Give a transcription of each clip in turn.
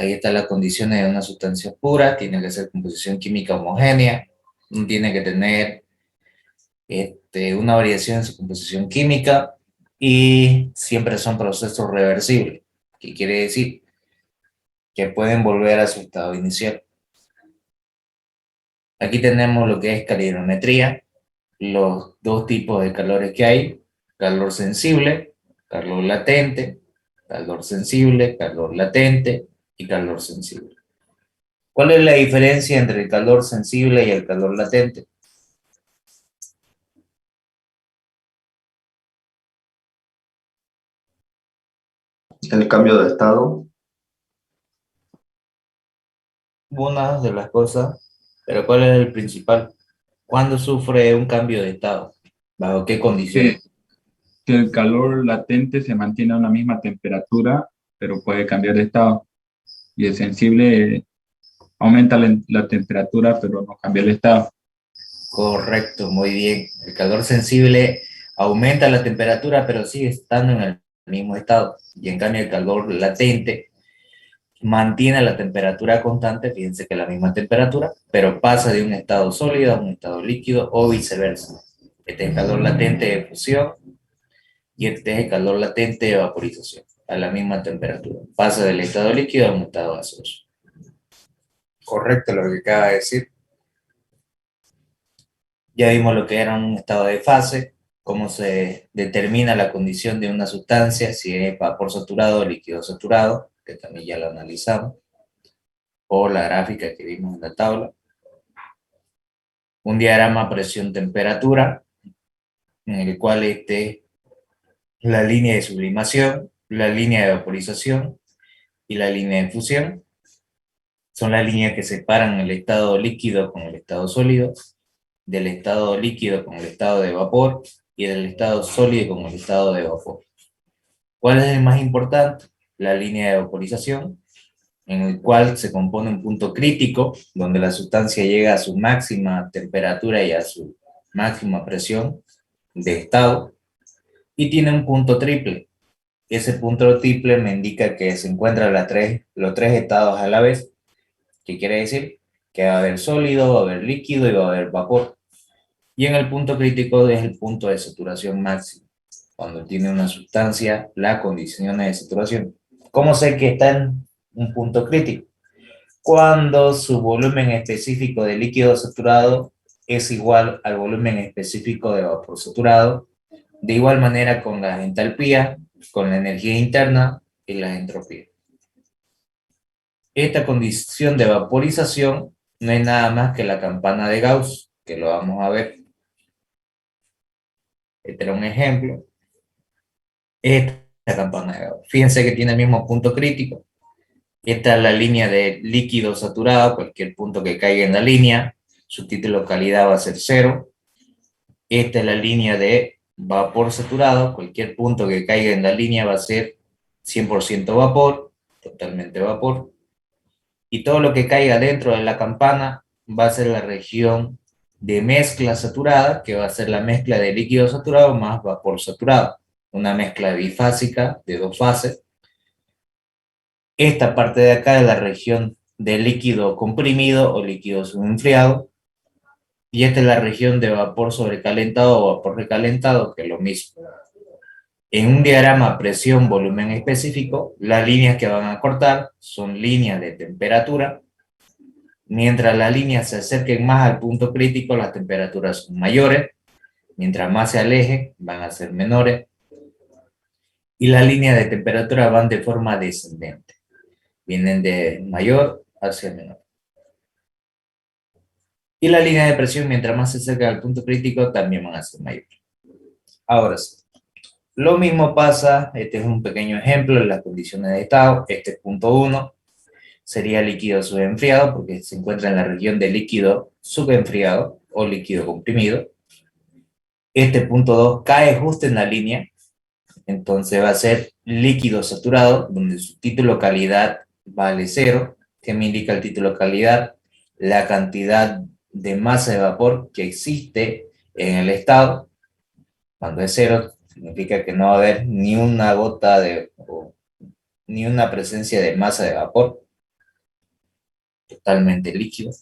Ahí están las condiciones de una sustancia pura, tiene que ser composición química homogénea, no tiene que tener una variación en su composición química y siempre son procesos reversibles, que quiere decir que pueden volver a su estado inicial. Aquí tenemos lo que es calorimetría, los dos tipos de calores que hay: calor sensible, calor latente, calor sensible, calor latente y calor sensible. ¿Cuál es la diferencia entre el calor sensible y el calor latente? El cambio de estado, Una de las cosas, pero ¿cuál es el principal? ¿Cuándo sufre un cambio de estado? ¿Bajo qué que, condiciones? que el calor latente se mantiene a una misma temperatura, pero puede cambiar de estado. Y el sensible aumenta la temperatura, pero no cambia el estado. Correcto, muy bien. El calor sensible aumenta la temperatura, pero sigue estando en el mismo estado. Y en cambio el calor latente mantiene la temperatura constante, fíjense que la misma temperatura, pero pasa de un estado sólido a un estado líquido o viceversa. Este es el calor latente de fusión y este es el calor latente de vaporización, a la misma temperatura. Pasa del estado líquido a un estado gaseoso. Correcto lo que acaba de decir. Ya vimos lo que era un estado de fase, cómo se determina la condición de una sustancia, si es vapor saturado o líquido saturado, que también ya lo analizamos, o la gráfica que vimos en la tabla. Un diagrama presión-temperatura, en el cual la línea de sublimación, la línea de vaporización y la línea de fusión. Son las líneas que separan el estado líquido con el estado sólido, del estado líquido con el estado de vapor y del estado sólido con el estado de vapor. ¿Cuál es el más importante? La línea de vaporización, en el cual se compone un punto crítico, donde la sustancia llega a su máxima temperatura y a su máxima presión de estado, y tiene un punto triple. Ese punto triple me indica que se encuentran los tres estados a la vez, que quiere decir que va a haber sólido, va a haber líquido y va a haber vapor. Y en el punto crítico es el punto de saturación máximo, cuando tiene una sustancia las condiciones de saturación. ¿Cómo sé que está en un punto crítico? Cuando su volumen específico de líquido saturado es igual al volumen específico de vapor saturado, de igual manera con la entalpía, con la energía interna y la entropía. Esta condición de vaporización no es nada más que la campana de Gauss, que lo vamos a ver. Este era un ejemplo. Esta campana de Gauss. Fíjense que tiene el mismo punto crítico. Esta es la línea de líquido saturado, cualquier punto que caiga en la línea, su título de calidad va a ser cero. Esta es la línea de vapor saturado, cualquier punto que caiga en la línea va a ser 100% vapor, totalmente vapor. Y todo lo que caiga dentro de la campana va a ser la región de mezcla saturada, que va a ser la mezcla de líquido saturado más vapor saturado, una mezcla bifásica de dos fases. Esta parte de acá es la región de líquido comprimido o líquido subenfriado, y esta es la región de vapor sobrecalentado o vapor recalentado, que es lo mismo. En un diagrama presión-volumen específico, las líneas que van a cortar son líneas de temperatura. Mientras las líneas se acerquen más al punto crítico, las temperaturas son mayores. Mientras más se alejen, van a ser menores. Y las líneas de temperatura van de forma descendente. Vienen de mayor hacia menor. Y la línea de presión, mientras más se acerca al punto crítico, también van a ser mayores. Ahora sí, lo mismo pasa, este es un pequeño ejemplo de las condiciones de estado. Este punto 1 sería líquido subenfriado, porque se encuentra en la región de líquido subenfriado o líquido comprimido. Este punto 2 cae justo en la línea, entonces va a ser líquido saturado, donde su título calidad vale 0. ¿Qué me indica el título calidad? La cantidad de masa de vapor que existe en el estado. Cuando es 0, significa que no va a haber ni una gota ni una presencia de masa de vapor. totalmente líquido.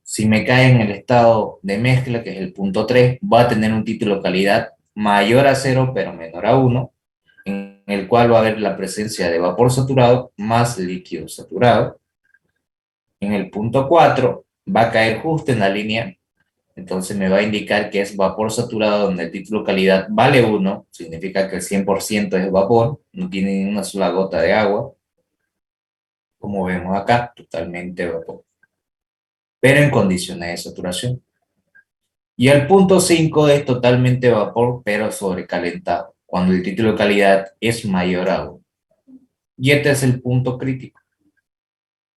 Si me cae en el estado de mezcla, que es el punto 3, va a tener un título de calidad mayor a 0, pero menor a 1, en el cual va a haber la presencia de vapor saturado más líquido saturado. En el punto 4 va a caer justo en la línea, entonces me va a indicar que es vapor saturado donde el título de calidad vale 1, significa que el 100% es vapor, no tiene ni una sola gota de agua, como vemos acá, totalmente vapor, pero en condiciones de saturación. Y el punto 5 es totalmente vapor, pero sobrecalentado, cuando el título de calidad es mayor a 1. Y este es el punto crítico,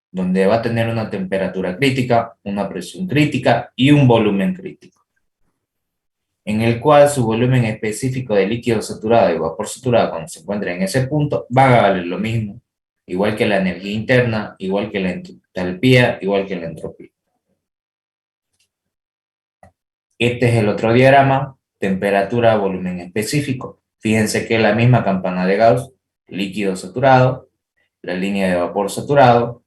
donde va a tener una temperatura crítica, una presión crítica y un volumen crítico, en el cual su volumen específico de líquido saturado y vapor saturado, cuando se encuentra en ese punto, va a valer lo mismo, igual que la energía interna, igual que la entalpía, igual que la entropía. Este es el otro diagrama, temperatura, volumen específico. Fíjense que es la misma campana de Gauss, líquido saturado, la línea de vapor saturado,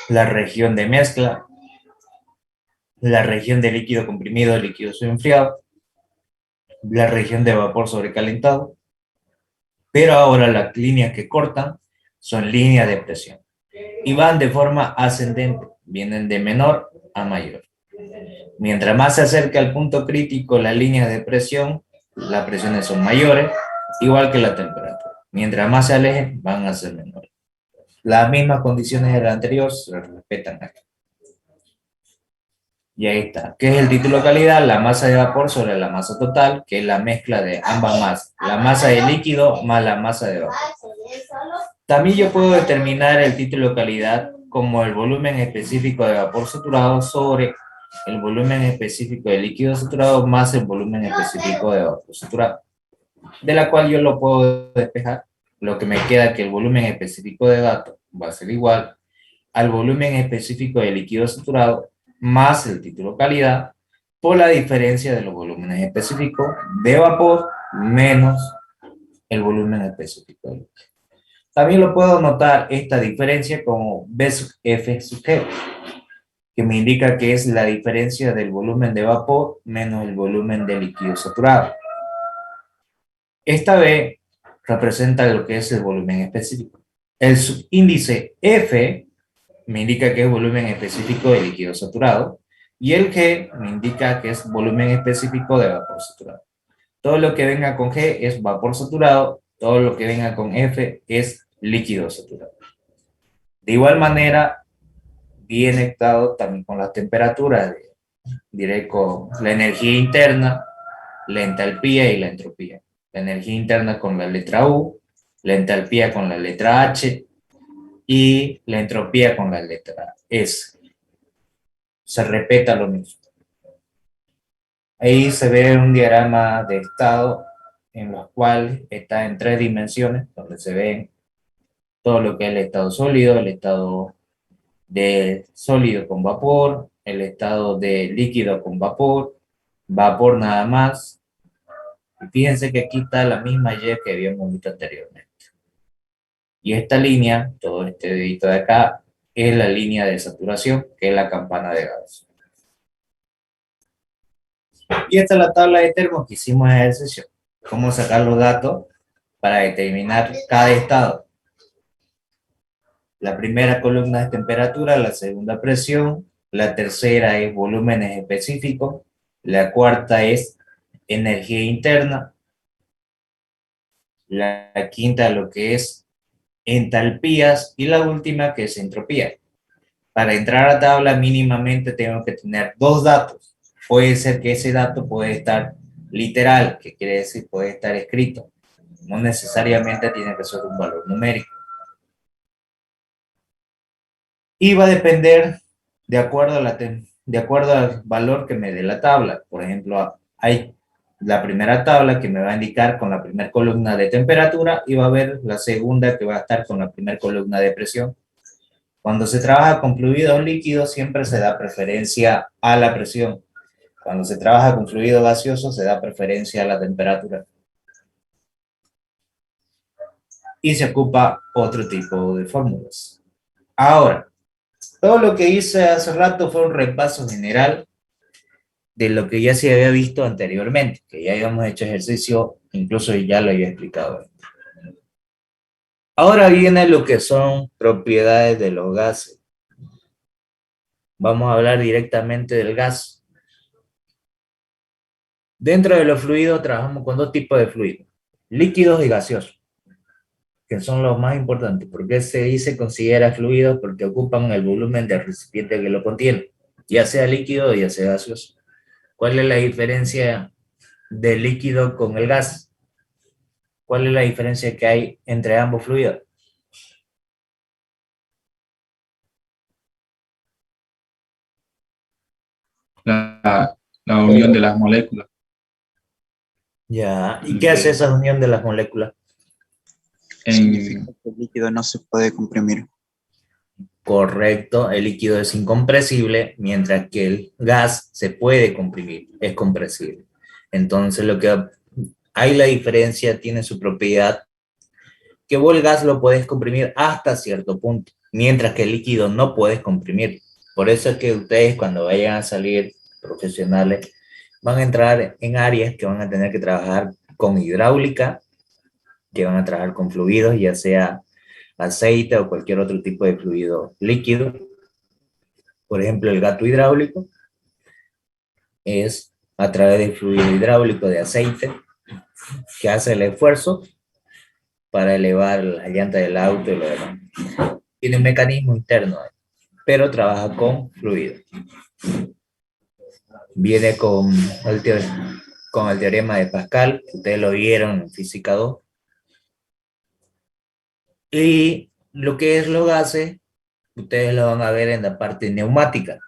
la región de mezcla, la región de líquido comprimido, líquido enfriado, la región de vapor sobrecalentado, pero ahora las líneas que cortan son líneas de presión y van de forma ascendente, vienen de menor a mayor. Mientras más se acerca al punto crítico la línea de presión, las presiones son mayores, igual que la temperatura. Mientras más se alejen, van a ser menores. Las mismas condiciones de la anterior se respetan aquí. Y ahí está. ¿Qué es el título de calidad? La masa de vapor sobre la masa total, que es la mezcla de ambas masas. La masa de líquido más la masa de vapor. También yo puedo determinar el título de calidad como el volumen específico de vapor saturado sobre el volumen específico de líquido saturado más el volumen específico de vapor saturado, de la cual yo lo puedo despejar. Lo que me queda que el volumen específico de datos va a ser igual al volumen específico de líquido saturado más el título de calidad por la diferencia de los volúmenes específicos de vapor menos el volumen específico de líquido. También lo puedo notar esta diferencia como B sub F sub G, que me indica que es la diferencia del volumen de vapor menos el volumen de líquido saturado. Esta B representa lo que es el volumen específico. El subíndice F me indica que es volumen específico de líquido saturado y el G me indica que es volumen específico de vapor saturado. Todo lo que venga con G es vapor saturado, todo lo que venga con F es líquido saturado. De igual manera, viene dado también con las temperaturas, diré con la energía interna, la entalpía y la entropía. La energía interna con la letra U, la entalpía con la letra H y la entropía con la letra S. Se repita lo mismo. Ahí se ve un diagrama de estado en los cuales está en 3 dimensiones, donde se ve todo lo que es el estado sólido, el estado de sólido con vapor, el estado de líquido con vapor, vapor nada más. Y fíjense que aquí está la misma Y que habíamos visto anteriormente. Y esta línea, todo este dedito de acá, es la línea de saturación, que es la campana de Gauss. Y esta es la tabla de termos que hicimos en el sesión. Cómo sacar los datos para determinar cada estado. La primera columna es temperatura, la segunda presión, la tercera es volúmenes específicos, la cuarta es energía interna, la quinta lo que es entalpías y la última que es entropía. Para entrar a la tabla mínimamente tengo que tener 2 datos. Puede ser que ese dato puede estar literal, que quiere decir puede estar escrito. No necesariamente tiene que ser un valor numérico. Y va a depender de acuerdo al valor que me dé la tabla. Por ejemplo, hay la primera tabla que me va a indicar con la primera columna de temperatura y va a haber la segunda que va a estar con la primera columna de presión. Cuando se trabaja con fluidos líquidos siempre se da preferencia a la presión. Cuando se trabaja con fluido gaseoso se da preferencia a la temperatura. Y se ocupa otro tipo de fórmulas. Ahora, Todo lo que hice hace rato fue un repaso general de lo que ya se había visto anteriormente, que ya habíamos hecho ejercicio, incluso ya lo había explicado. Ahora viene lo que son propiedades de los gases. Vamos a hablar directamente del gas. Dentro de los fluidos trabajamos con dos tipos de fluidos, líquidos y gaseosos, que son los más importantes. ¿Por qué se dice considera fluidos? Porque ocupan el volumen del recipiente que lo contiene, ya sea líquido o ya sea gaseoso. ¿Cuál es la diferencia del líquido con el gas? ¿Cuál es la diferencia que hay entre ambos fluidos? La unión de las moléculas. Ya, ¿y qué hace esa unión de las moléculas? Significa que el líquido no se puede comprimir. Correcto, el líquido es incompresible, mientras que el gas se puede comprimir, es compresible. Entonces, lo que hay la diferencia, tiene su propiedad, que vos el gas lo puedes comprimir hasta cierto punto, mientras que el líquido no puedes comprimir. Por eso es que ustedes cuando vayan a salir profesionales, van a entrar en áreas que van a tener que trabajar con hidráulica, que van a trabajar con fluidos, ya sea aceite o cualquier otro tipo de fluido líquido. Por ejemplo, el gato hidráulico es a través del fluido hidráulico de aceite que hace el esfuerzo para elevar la llanta del auto y lo demás. Tiene un mecanismo interno, pero trabaja con fluido. Viene con el teorema de Pascal, que ustedes lo vieron en Física 2. Y lo que es los gases, ustedes lo van a ver en la parte neumática,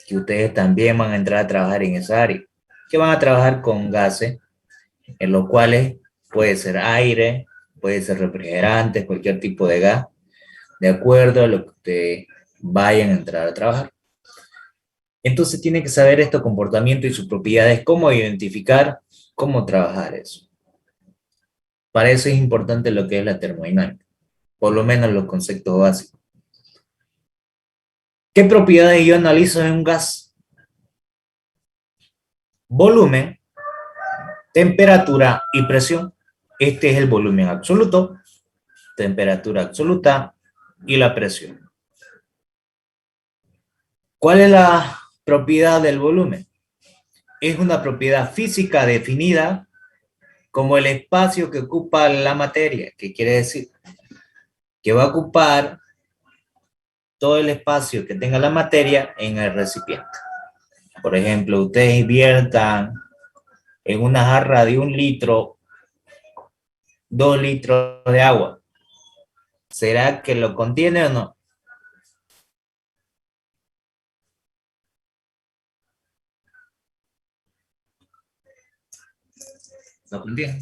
que ustedes también van a entrar a trabajar en esa área, que van a trabajar con gases, en los cuales puede ser aire, puede ser refrigerante, cualquier tipo de gas, de acuerdo a lo que ustedes vayan a entrar a trabajar. Entonces tienen que saber estos comportamientos y sus propiedades, cómo identificar, cómo trabajar eso. Para eso es importante lo que es la termodinámica, por lo menos los conceptos básicos. ¿Qué propiedades yo analizo en un gas? Volumen, temperatura y presión. Este es el volumen absoluto, temperatura absoluta y la presión. ¿Cuál es la propiedad del volumen? Es una propiedad física definida como el espacio que ocupa la materia, que quiere decir que va a ocupar todo el espacio que tenga la materia en el recipiente. Por ejemplo, ustedes viertan en una jarra de 1 litro, 2 litros de agua. ¿Será que lo contiene o no? ¿Lo contiene?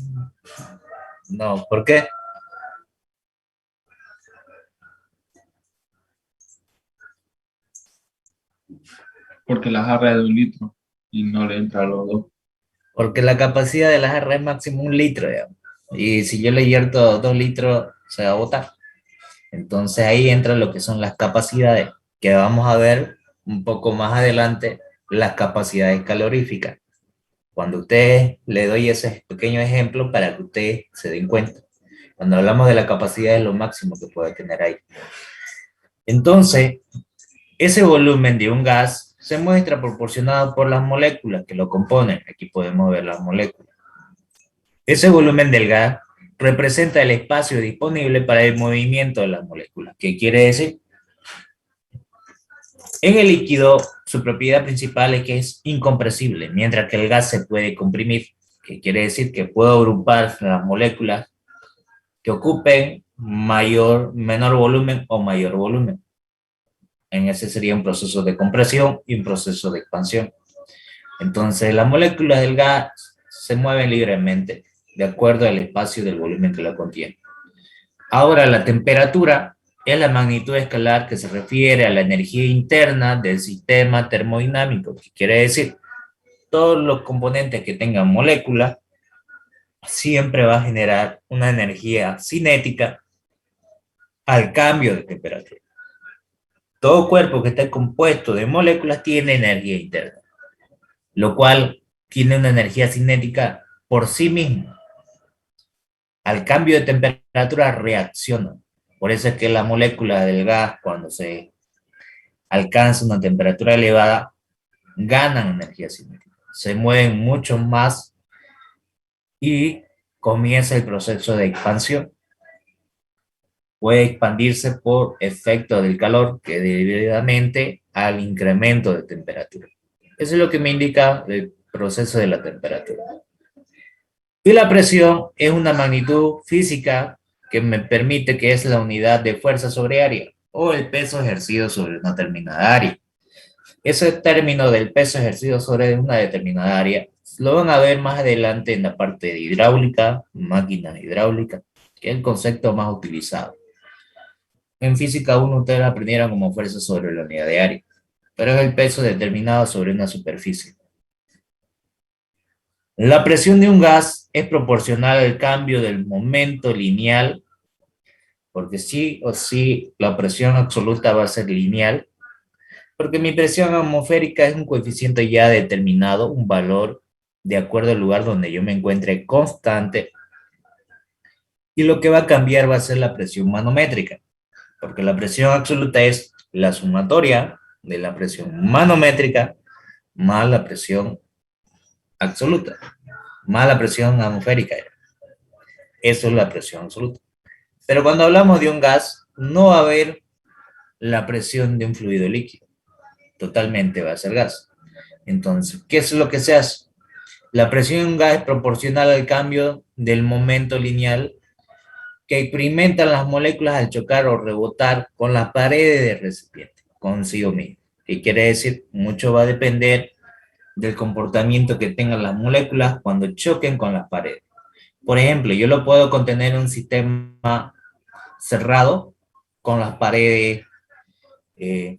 No, ¿por qué? Porque la jarra es de 1 litro y no le entra a los dos. Porque la capacidad de la jarra es máximo 1 litro, digamos. Y si yo le vierto 2 litros, se va a botar. Entonces ahí entra lo que son las capacidades, que vamos a ver un poco más adelante, las capacidades caloríficas. Cuando ustedes le doy ese pequeño ejemplo para que ustedes se den cuenta. Cuando hablamos de la capacidad es lo máximo que puede tener ahí. Entonces, ese volumen de un gas se muestra proporcionado por las moléculas que lo componen. Aquí podemos ver las moléculas. Ese volumen del gas representa el espacio disponible para el movimiento de las moléculas. ¿Qué quiere decir? En el líquido, su propiedad principal es que es incompresible, mientras que el gas se puede comprimir, que quiere decir que puedo agrupar las moléculas que ocupen menor volumen o mayor volumen. En ese sería un proceso de compresión y un proceso de expansión. Entonces, las moléculas del gas se mueven libremente, de acuerdo al espacio del volumen que lo contiene. Ahora, la temperatura es la magnitud escalar que se refiere a la energía interna del sistema termodinámico, que quiere decir, todos los componentes que tengan moléculas siempre va a generar una energía cinética al cambio de temperatura. Todo cuerpo que esté compuesto de moléculas tiene energía interna, lo cual tiene una energía cinética por sí mismo. Al cambio de temperatura reacciona. Por eso es que la molécula del gas, cuando se alcanza una temperatura elevada, ganan energía cinética. Se mueven mucho más y comienza el proceso de expansión. Puede expandirse por efecto del calor que debidamente al incremento de temperatura. Eso es lo que me indica el proceso de la temperatura. Y la presión es una magnitud física que me permite que es la unidad de fuerza sobre área o el peso ejercido sobre una determinada área. Ese término del peso ejercido sobre una determinada área lo van a ver más adelante en la parte de hidráulica, máquinas hidráulicas, que es el concepto más utilizado. En física 1 ustedes aprendieron como fuerza sobre la unidad de área, pero es el peso determinado sobre una superficie. La presión de un gas es proporcional al cambio del momento lineal, porque sí o sí la presión absoluta va a ser lineal, porque mi presión atmosférica es un coeficiente ya determinado, un valor de acuerdo al lugar donde yo me encuentre constante, y lo que va a cambiar va a ser la presión manométrica, porque la presión absoluta es la sumatoria de la presión manométrica más la presión absoluta, más la presión atmosférica. Eso es la presión absoluta. Pero cuando hablamos de un gas, no va a haber la presión de un fluido líquido. Totalmente va a ser gas. Entonces, ¿qué es lo que se hace? La presión de un gas es proporcional al cambio del momento lineal que experimentan las moléculas al chocar o rebotar con las paredes del recipiente, consigo mismo. ¿Qué quiere decir? Mucho va a depender del comportamiento que tengan las moléculas cuando choquen con las paredes. Por ejemplo, yo lo puedo contener en un sistema cerrado con las paredes eh,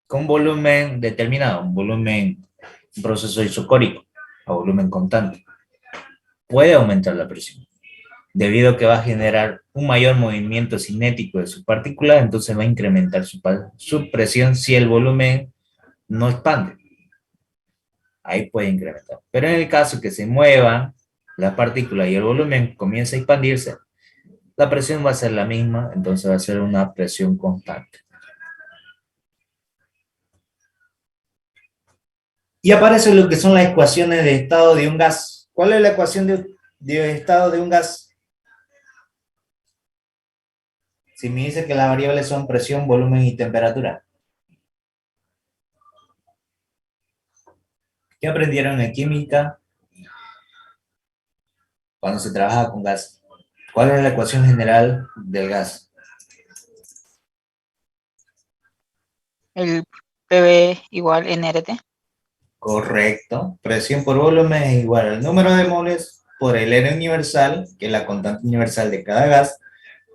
con volumen determinado, un proceso isocórico a volumen constante. Puede aumentar la presión, debido a que va a generar un mayor movimiento cinético de sus partículas, entonces va a incrementar su presión si el volumen no expande. Ahí puede incrementar. Pero en el caso que se muevan las partículas y el volumen comienza a expandirse, la presión va a ser la misma, entonces va a ser una presión constante. Y aparece lo que son las ecuaciones de estado de un gas. ¿Cuál es la ecuación de estado de un gas? Si me dice que las variables son presión, volumen y temperatura. ¿Qué aprendieron en química cuando se trabaja con gas? ¿Cuál es la ecuación general del gas? El PV igual NRT. Correcto. Presión por volumen es igual al número de moles por el R universal, que es la constante universal de cada gas,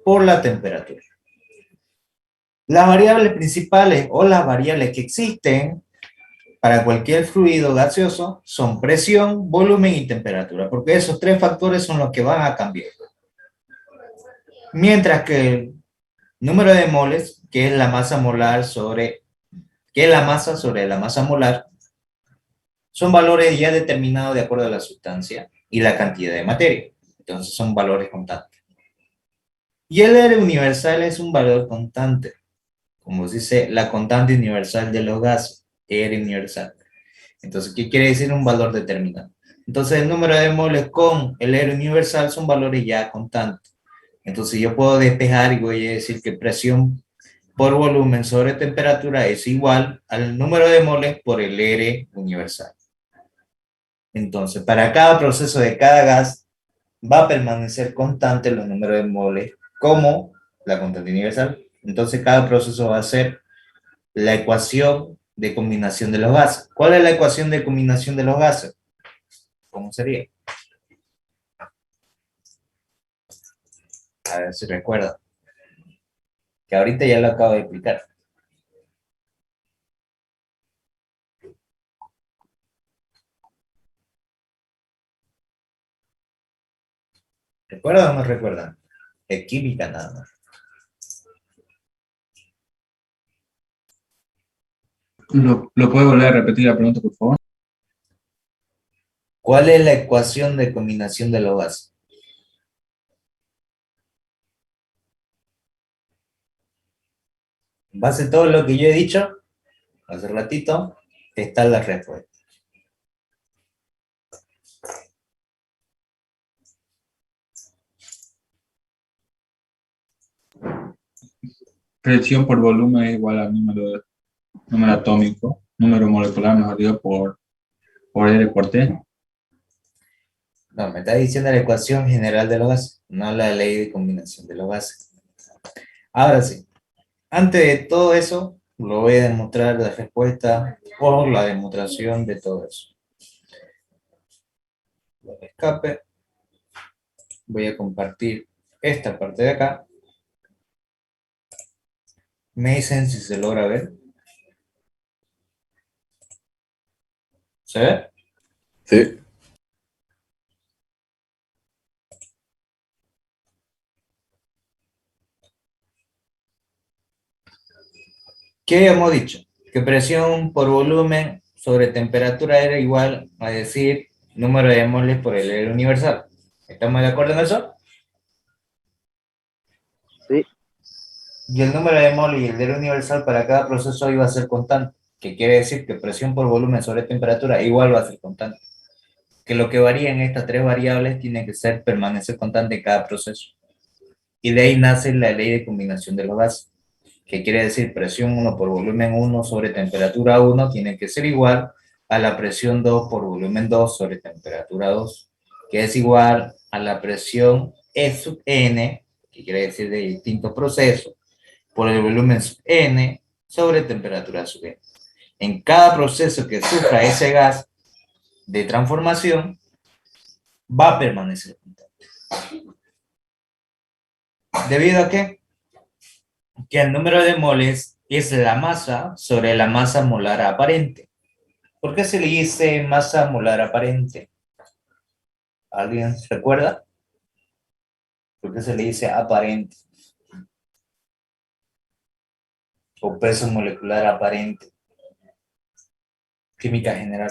por la temperatura. Las variables principales o las variables que existen para cualquier fluido gaseoso son presión, volumen y temperatura, porque esos tres factores son los que van a cambiar. Mientras que el número de moles, que es la masa molar sobre la masa molar, son valores ya determinados de acuerdo a la sustancia y la cantidad de materia. Entonces son valores constantes. Y el R universal es un valor constante, como se dice la constante universal de los gases, R universal. Entonces, ¿qué quiere decir un valor determinado? Entonces, el número de moles con el R universal son valores ya constantes. Entonces, yo puedo despejar y voy a decir que presión por volumen sobre temperatura es igual al número de moles por el R universal. Entonces, para cada proceso de cada gas va a permanecer constante los números de moles como la constante universal. Entonces, cada proceso va a ser la ecuación de combinación de los gases. ¿Cuál es la ecuación de combinación de los gases? ¿Cómo sería? A ver si recuerda. Que ahorita ya lo acabo de explicar. ¿Recuerdan o no recuerdan? Es química nada más. ¿Lo puede volver a repetir la pregunta, por favor? ¿Cuál es la ecuación de combinación de los gases? En base a todo lo que yo he dicho hace ratito, está la respuesta. Presión por volumen es igual al número atómico, número molecular, mejor dicho, por R por T. No, me está diciendo la ecuación general de los gases, no la ley de combinación de los gases. Ahora sí, antes de todo eso, lo voy a demostrar la respuesta por la demostración de todo eso. Escape. Voy a compartir esta parte de acá. Me dicen si se logra ver. ¿Se ve? Sí. ¿Qué habíamos dicho? Que presión por volumen sobre temperatura era igual a decir número de moles por el R universal. ¿Estamos de acuerdo en eso? Sí. Y el número de moles y el R universal para cada proceso iba a ser constante, que quiere decir que presión por volumen sobre temperatura igual va a ser constante. Que lo que varía en estas tres variables tiene que ser permanecer constante en cada proceso. Y de ahí nace la ley de combinación de los gases, que quiere decir presión 1 por volumen 1 sobre temperatura 1 tiene que ser igual a la presión 2 por volumen 2 sobre temperatura 2, que es igual a la presión E sub n, que quiere decir de distintos procesos, por el volumen sub n sobre temperatura sub n. En cada proceso que sufra ese gas de transformación, va a permanecer constante. ¿Debido a qué? Que el número de moles es la masa sobre la masa molar aparente. ¿Por qué se le dice masa molar aparente? ¿Alguien se recuerda? ¿Por qué se le dice aparente? O peso molecular aparente. Química general.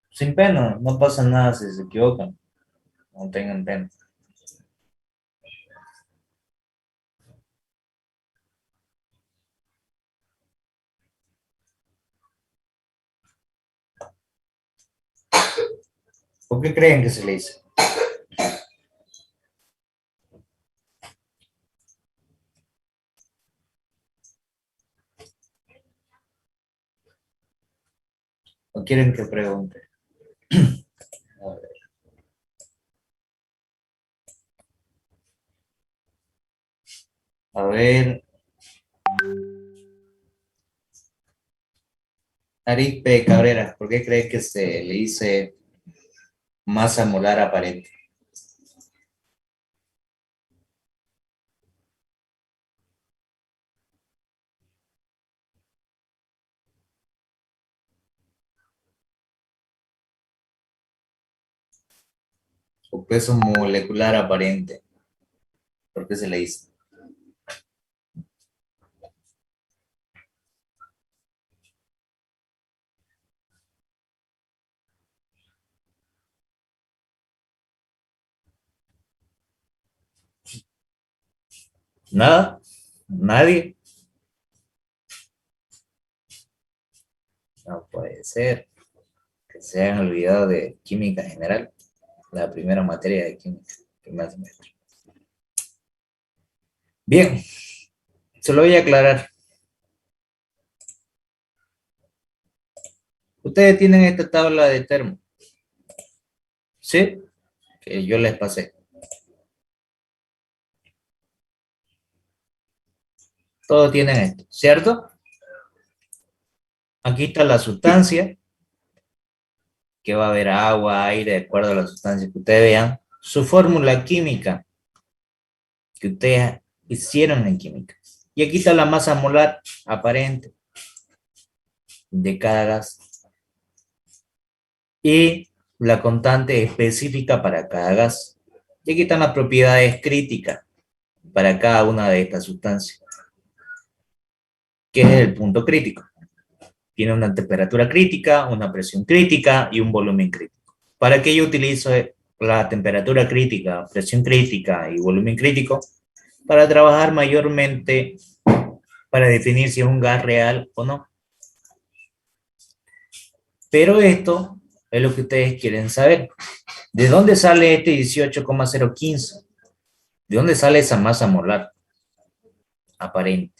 Sin pena, no pasa nada si se equivocan. No tengan pena. ¿Por qué creen que se le dice? ¿O quieren que pregunte? A ver. A ver. Arispe Cabrera, ¿por qué crees que se le dice masa molar aparente? O peso molecular aparente. ¿Por qué se le dice? ¿Nada? ¿Nadie? No puede ser. Que se hayan olvidado de química general. La primera materia de química. Primer semestre. Bien. Se lo voy a aclarar. Ustedes tienen esta tabla de termo. ¿Sí? Que yo les pasé. Todos tienen esto, ¿cierto? Aquí está la sustancia, que va a haber agua, aire, de acuerdo a la sustancia que ustedes vean. Su fórmula química, que ustedes hicieron en química. Y aquí está la masa molar aparente de cada gas. Y la constante específica para cada gas. Y aquí están las propiedades críticas para cada una de estas sustancias. ¿Qué es el punto crítico? Tiene una temperatura crítica, una presión crítica y un volumen crítico. ¿Para qué yo utilizo la temperatura crítica, presión crítica y volumen crítico? Para trabajar mayormente para definir si es un gas real o no. Pero esto es lo que ustedes quieren saber. ¿De dónde sale este 18,015? ¿De dónde sale esa masa molar aparente?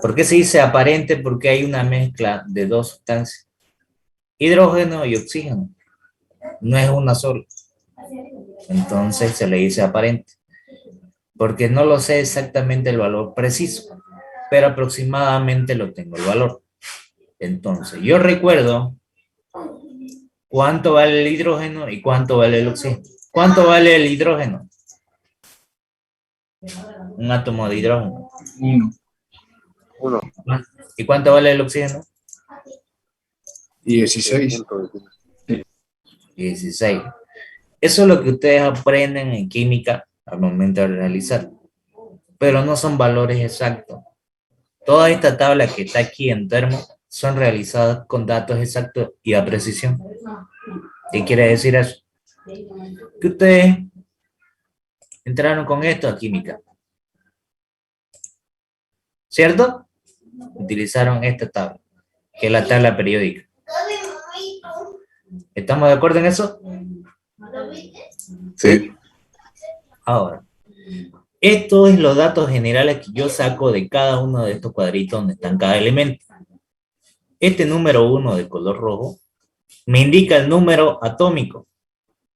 ¿Por qué se dice aparente? Porque hay una mezcla de dos sustancias, hidrógeno y oxígeno. No es una sola. Entonces se le dice aparente. Porque no lo sé exactamente el valor preciso, pero aproximadamente lo tengo el valor. Entonces, yo recuerdo cuánto vale el hidrógeno y cuánto vale el oxígeno. ¿Cuánto vale el hidrógeno? Un átomo de hidrógeno. 1. 1. ¿Y cuánto vale el oxígeno? 16. 16. Eso es lo que ustedes aprenden en química al momento de realizar. Pero no son valores exactos. Toda esta tabla que está aquí en termo son realizadas con datos exactos y a precisión. ¿Qué quiere decir eso? Que ustedes entraron con esto a química. ¿Cierto? Utilizaron esta tabla, que es la tabla periódica. ¿Estamos de acuerdo en eso? Sí. Ahora, estos son los datos generales que yo saco de cada uno de estos cuadritos donde están cada elemento. Este número 1 de color rojo me indica el número atómico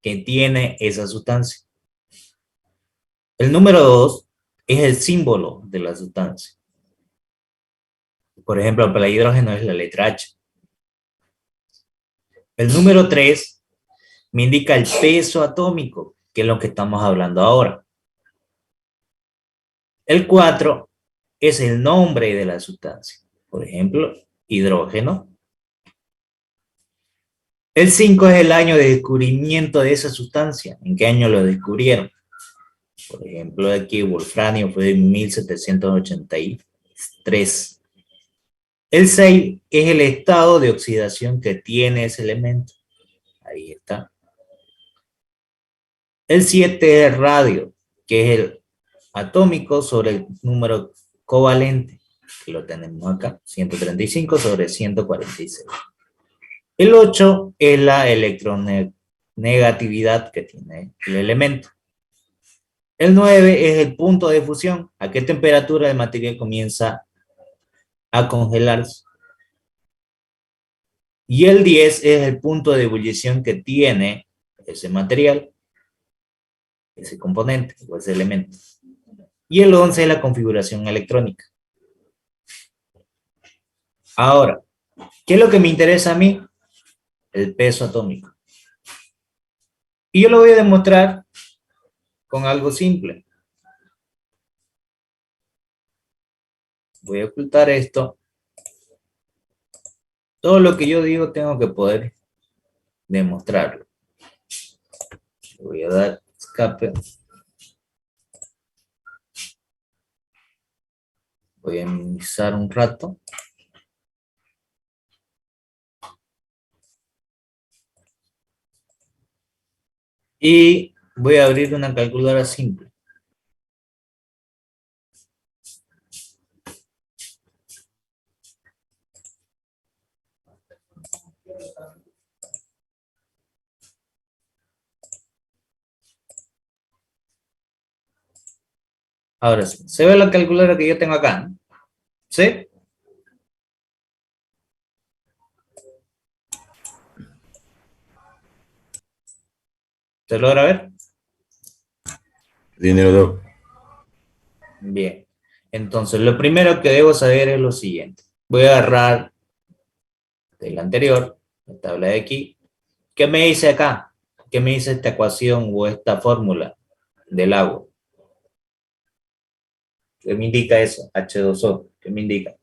que tiene esa sustancia. El número 2 es el símbolo de la sustancia. Por ejemplo, para el hidrógeno es la letra H. El número 3 me indica el peso atómico, que es lo que estamos hablando ahora. El 4 es el nombre de la sustancia. Por ejemplo, hidrógeno. El 5 es el año de descubrimiento de esa sustancia. ¿En qué año lo descubrieron? Por ejemplo, aquí wolframio fue en 1783. El 6 es el estado de oxidación que tiene ese elemento. Ahí está. El 7 es el radio, que es el atómico sobre el número covalente, que lo tenemos acá, 135 sobre 146. El 8 es la electronegatividad que tiene el elemento. El 9 es el punto de fusión, a qué temperatura el material comienza a congelarse. Y el 10 es el punto de ebullición que tiene ese material, ese componente o ese elemento. Y el 11 es la configuración electrónica. Ahora, ¿qué es lo que me interesa a mí? El peso atómico. Y yo lo voy a demostrar con algo simple. Voy a ocultar esto. Todo lo que yo digo tengo que poder demostrarlo. Voy a dar escape. Voy a minimizar un rato. Y voy a abrir una calculadora simple. Ahora sí, ¿se ve la calculadora que yo tengo acá? ¿Sí? ¿Se logra ver? Dinero doc. Bien. Entonces, lo primero que debo saber es lo siguiente. Voy a agarrar del anterior, la tabla de aquí. ¿Qué me dice acá? ¿Qué me dice esta ecuación o esta fórmula del agua? ¿Qué me indica eso? H2O. ¿Qué me indica?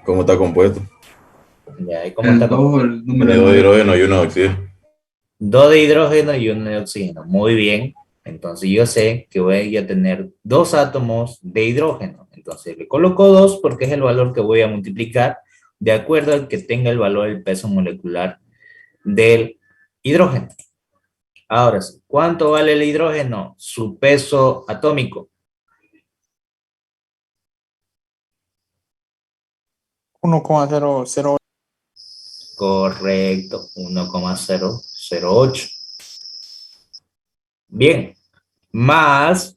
¿Cómo está compuesto? Ya, ¿y cómo El está? 2, el número Tiene de dos moléculas. hidrógenos y uno de oxígeno. 2 de hidrógeno y 1 de oxígeno. Muy bien. Entonces yo sé que voy a tener 2 átomos de hidrógeno. Entonces le coloco 2 porque es el valor que voy a multiplicar de acuerdo al que tenga el valor del peso molecular del hidrógeno. Ahora sí, ¿cuánto vale el hidrógeno? Su peso atómico. 1,008. Correcto, 1,008. Bien, más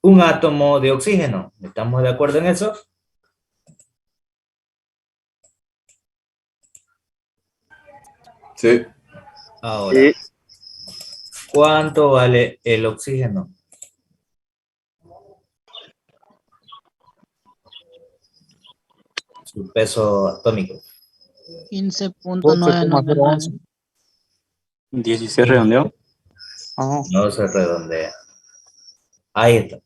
un átomo de oxígeno. ¿Estamos de acuerdo en eso? Sí. Ahora, ¿cuánto vale el oxígeno? Su peso atómico. 15,999. 16 redondeo. Ah, No se redondea. Ahí está.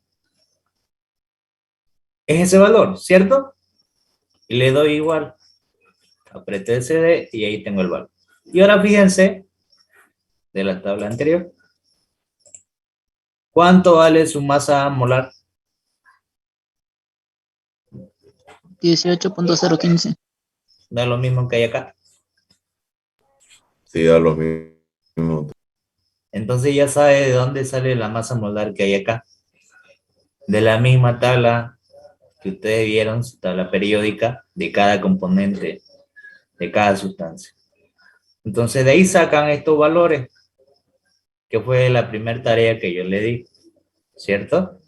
Es ese valor, ¿cierto? Y le doy igual. Apreté CD y ahí tengo el valor. Y ahora fíjense, de la tabla anterior, ¿cuánto vale su masa molar? 18,015. No es lo mismo que hay acá. Sí, da lo mismo. Entonces ya sabe de dónde sale la masa molar que hay acá. De la misma tabla que ustedes vieron, su tabla periódica de cada componente, de cada sustancia. Entonces de ahí sacan estos valores, que fue la primera tarea que yo le di, ¿cierto?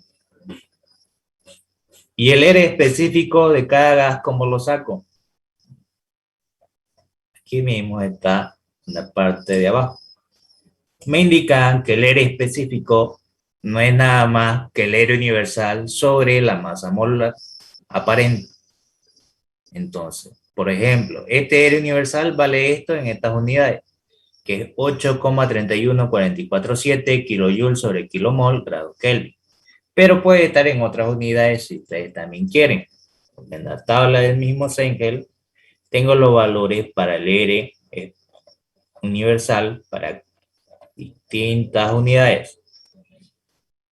Y el R específico de cada gas, ¿cómo lo saco? Aquí mismo está en la parte de abajo. Me indican que el R específico no es nada más que el R universal sobre la masa molar aparente. Entonces, por ejemplo, este R universal vale esto en estas unidades, que es 8,31447 kilojoules sobre kilomol grado Kelvin. Pero puede estar en otras unidades si ustedes también quieren. Porque en la tabla del mismo Sengel tengo los valores para el R universal para distintas unidades.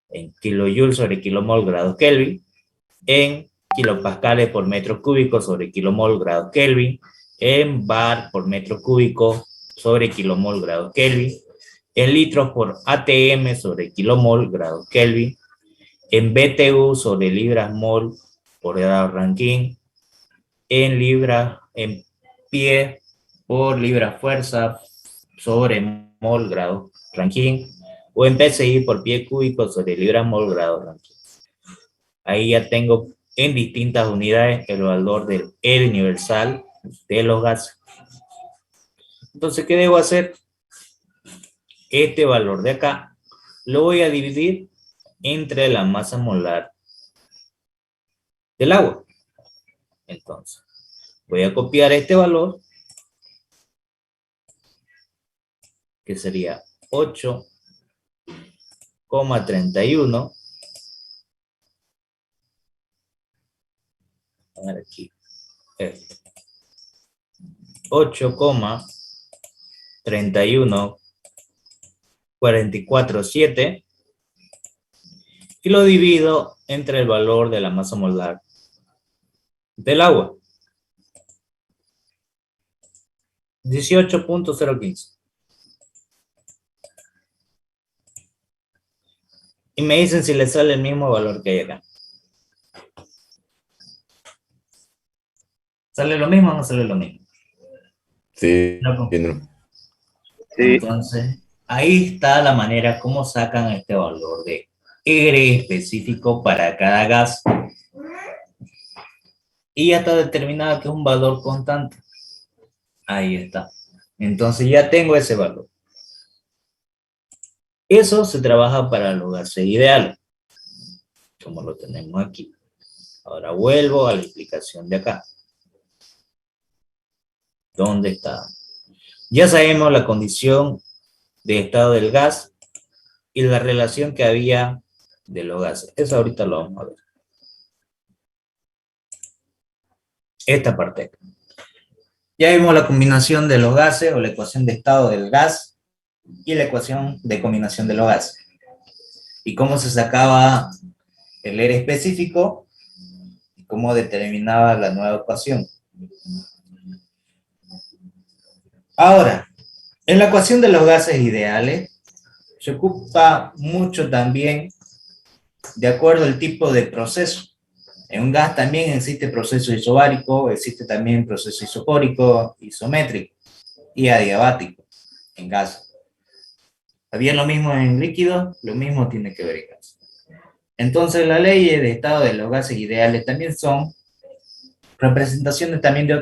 En kilojoules sobre kilomol grado Kelvin, en kilopascales por metro cúbico sobre kilomol grado Kelvin, en bar por metro cúbico sobre kilomol grado Kelvin, en litros por ATM sobre kilomol grado Kelvin, en BTU sobre libras mol por grado Rankine, en libras, en pie por libra fuerza sobre mol grado Rankine, o en PSI por pie cúbico sobre libra mol grado Rankine. Ahí ya tengo en distintas unidades el valor del R universal de los gases. Entonces, ¿qué debo hacer? Este valor de acá lo voy a dividir entre la masa molar del agua. Entonces, voy a copiar este valor, que sería 8,31. A ver aquí. 8,31447 y lo divido entre el valor de la masa molar del agua. 18,015. Y me dicen si le sale el mismo valor que hay acá. ¿Sale lo mismo o no sale lo mismo? Sí. Loco. No. Entonces, ahí está la manera como sacan este valor de R específico para cada gas. Y ya está determinado que es un valor constante. Ahí está. Entonces ya tengo ese valor. Eso se trabaja para los gases ideales, como lo tenemos aquí. Ahora vuelvo a la explicación de acá. ¿Dónde está? Ya sabemos la condición de estado del gas y la relación que había de los gases. Eso ahorita lo vamos a ver. esta parte. Ya vimos la combinación de los gases o la ecuación de estado del gas y la ecuación de combinación de los gases. Y cómo se sacaba el R específico y cómo determinaba la nueva ecuación. Ahora, en la ecuación de los gases ideales, se ocupa mucho también de acuerdo al tipo de proceso. En un gas también existe proceso isobárico, existe también proceso isocórico, isométrico y adiabático en gas. Había lo mismo en líquidos, lo mismo tiene que ver en gas. Entonces, las leyes de estado de los gases ideales también son representaciones también de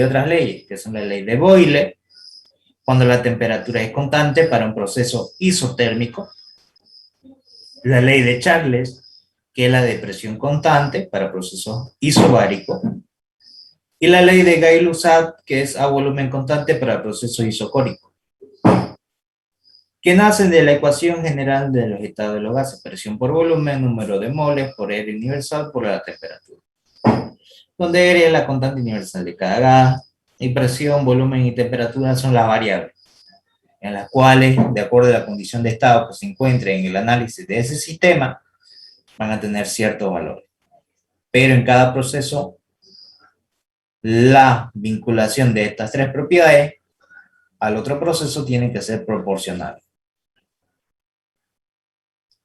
otras leyes, que son la ley de Boyle, cuando la temperatura es constante para un proceso isotérmico, la ley de Charles, que es la de presión constante para procesos isobáricos, y la ley de Gay-Lussac, que es a volumen constante para procesos isocóricos, que nacen de la ecuación general de los estados de los gases: presión por volumen, número de moles por R universal por la temperatura, donde R es la constante universal de cada gas, y presión, volumen y temperatura son las variables, en las cuales, de acuerdo a la condición de estado que se encuentre en el análisis de ese sistema, van a tener ciertos valores. Pero en cada proceso, la vinculación de estas tres propiedades al otro proceso tiene que ser proporcional.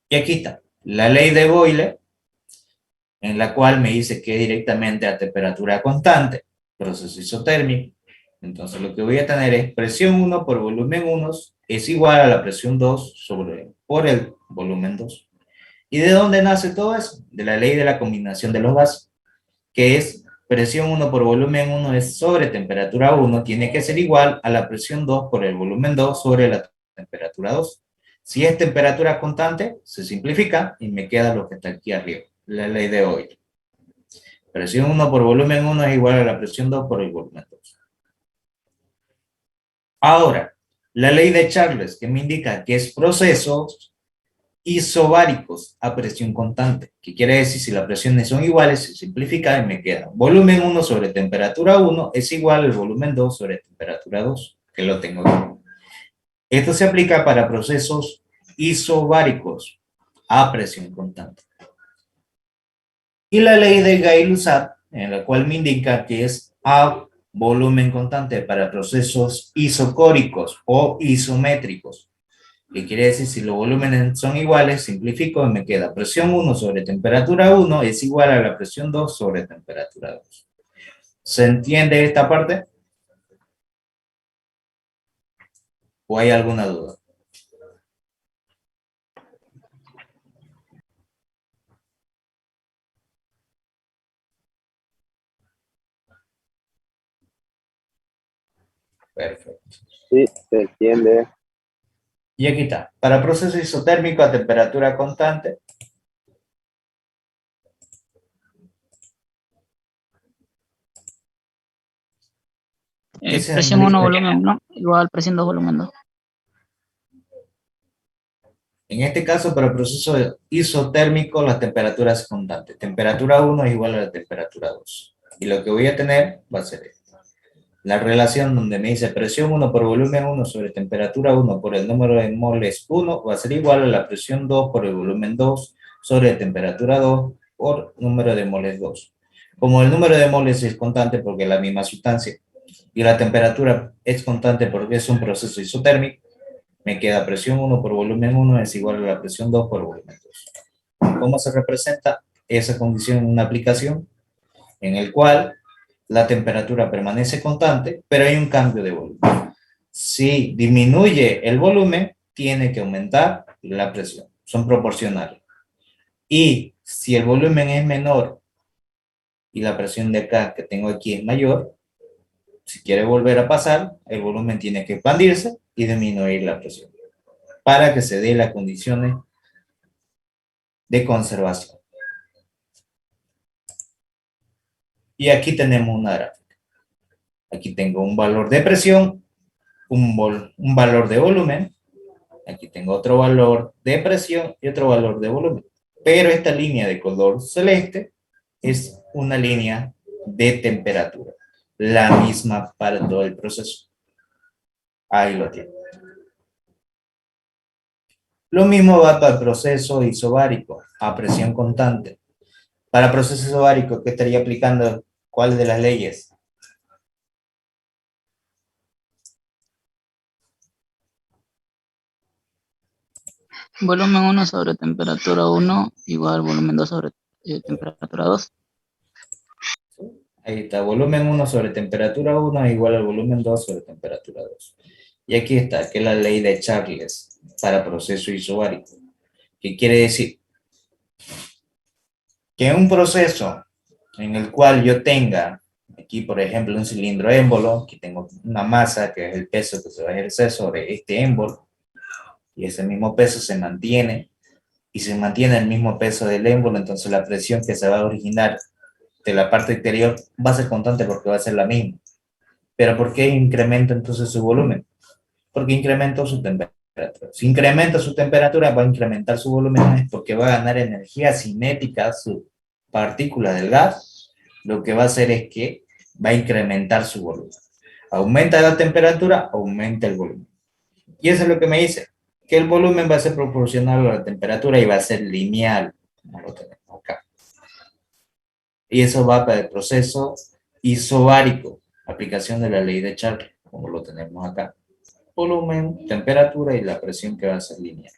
Y aquí está, la ley de Boyle, en la cual me dice que directamente a temperatura constante, proceso isotérmico. Entonces lo que voy a tener es presión 1 por volumen 1 es igual a la presión 2 por el volumen 2. ¿Y de dónde nace todo eso? De la ley de la combinación de los gases, que es presión 1 por volumen 1 es sobre temperatura 1, tiene que ser igual a la presión 2 por el volumen 2 sobre la temperatura 2. Si es temperatura constante, se simplifica y me queda lo que está aquí arriba, la ley de Boyle. Presión 1 por volumen 1 es igual a la presión 2 por el volumen 2. Ahora, la ley de Charles, que me indica que es procesos isobáricos a presión constante, que quiere decir si las presiones son iguales, se simplifica y me queda volumen 1 sobre temperatura 1 es igual al volumen 2 sobre temperatura 2, que lo tengo aquí. Esto se aplica para procesos isobáricos a presión constante. Y la ley de Gay-Lussac, en la cual me indica que es a volumen constante para procesos isocóricos o isométricos, que quiere decir si los volúmenes son iguales, simplifico y me queda presión 1 sobre temperatura 1 es igual a la presión 2 sobre temperatura 2. ¿Se entiende esta parte? ¿O hay alguna duda? Perfecto. Sí, se entiende. Y aquí está. Para proceso isotérmico a temperatura constante, ¿qué se Presión 1, analiza? volumen 1, igual presión 2, volumen 2. En este caso, para el proceso isotérmico, la temperatura es constante. Temperatura 1 es igual a la temperatura 2. Y lo que voy a tener va a ser esto. La relación donde me dice presión 1 por volumen 1 sobre temperatura 1 por el número de moles 1 va a ser igual a la presión 2 por el volumen 2 sobre temperatura 2 por número de moles 2. Como el número de moles es constante porque es la misma sustancia y la temperatura es constante porque es un proceso isotérmico, me queda presión 1 por volumen 1 es igual a la presión 2 por volumen 2. ¿Cómo se representa esa condición en una aplicación? En el cual la temperatura permanece constante, pero hay un cambio de volumen. Si disminuye el volumen, tiene que aumentar la presión. Son proporcionales. Y si el volumen es menor y la presión de acá que tengo aquí es mayor, si quiere volver a pasar, el volumen tiene que expandirse y disminuir la presión para que se dé las condiciones de conservación. Y aquí tenemos una gráfica. Aquí tengo un valor de presión, un valor de volumen. Aquí tengo otro valor de presión y otro valor de volumen. Pero esta línea de color celeste es una línea de temperatura. La misma para todo el proceso. Ahí lo tiene. Lo mismo va para el proceso isobárico, a presión constante. Para proceso isobárico, ¿qué estaría aplicando? ¿Cuál de las leyes? Volumen 1 sobre temperatura 1 igual volumen 2 sobre temperatura 2. Ahí está, volumen 1 sobre temperatura 1 es igual al volumen 2 sobre temperatura 2. Y aquí está, que es la ley de Charles para proceso isobárico. ¿Qué quiere decir? Que en un proceso en el cual yo tenga, aquí por ejemplo, un cilindro émbolo, aquí tengo una masa que es el peso que se va a ejercer sobre este émbolo, y ese mismo peso se mantiene, y se mantiene el mismo peso del émbolo, entonces la presión que se va a originar de la parte exterior va a ser constante porque va a ser la misma. ¿Pero por qué incrementa entonces su volumen? Porque incrementa su temperatura. Si incrementa su temperatura, va a incrementar su volumen porque va a ganar energía cinética, su partícula del gas. Lo que va a hacer es que va a incrementar su volumen. Aumenta la temperatura, aumenta el volumen. Y eso es lo que me dice, que el volumen va a ser proporcional a la temperatura y va a ser lineal, como lo tenemos acá. Y eso va para el proceso isobárico, aplicación de la ley de Charles, como lo tenemos acá. Volumen, temperatura y la presión que va a ser lineal.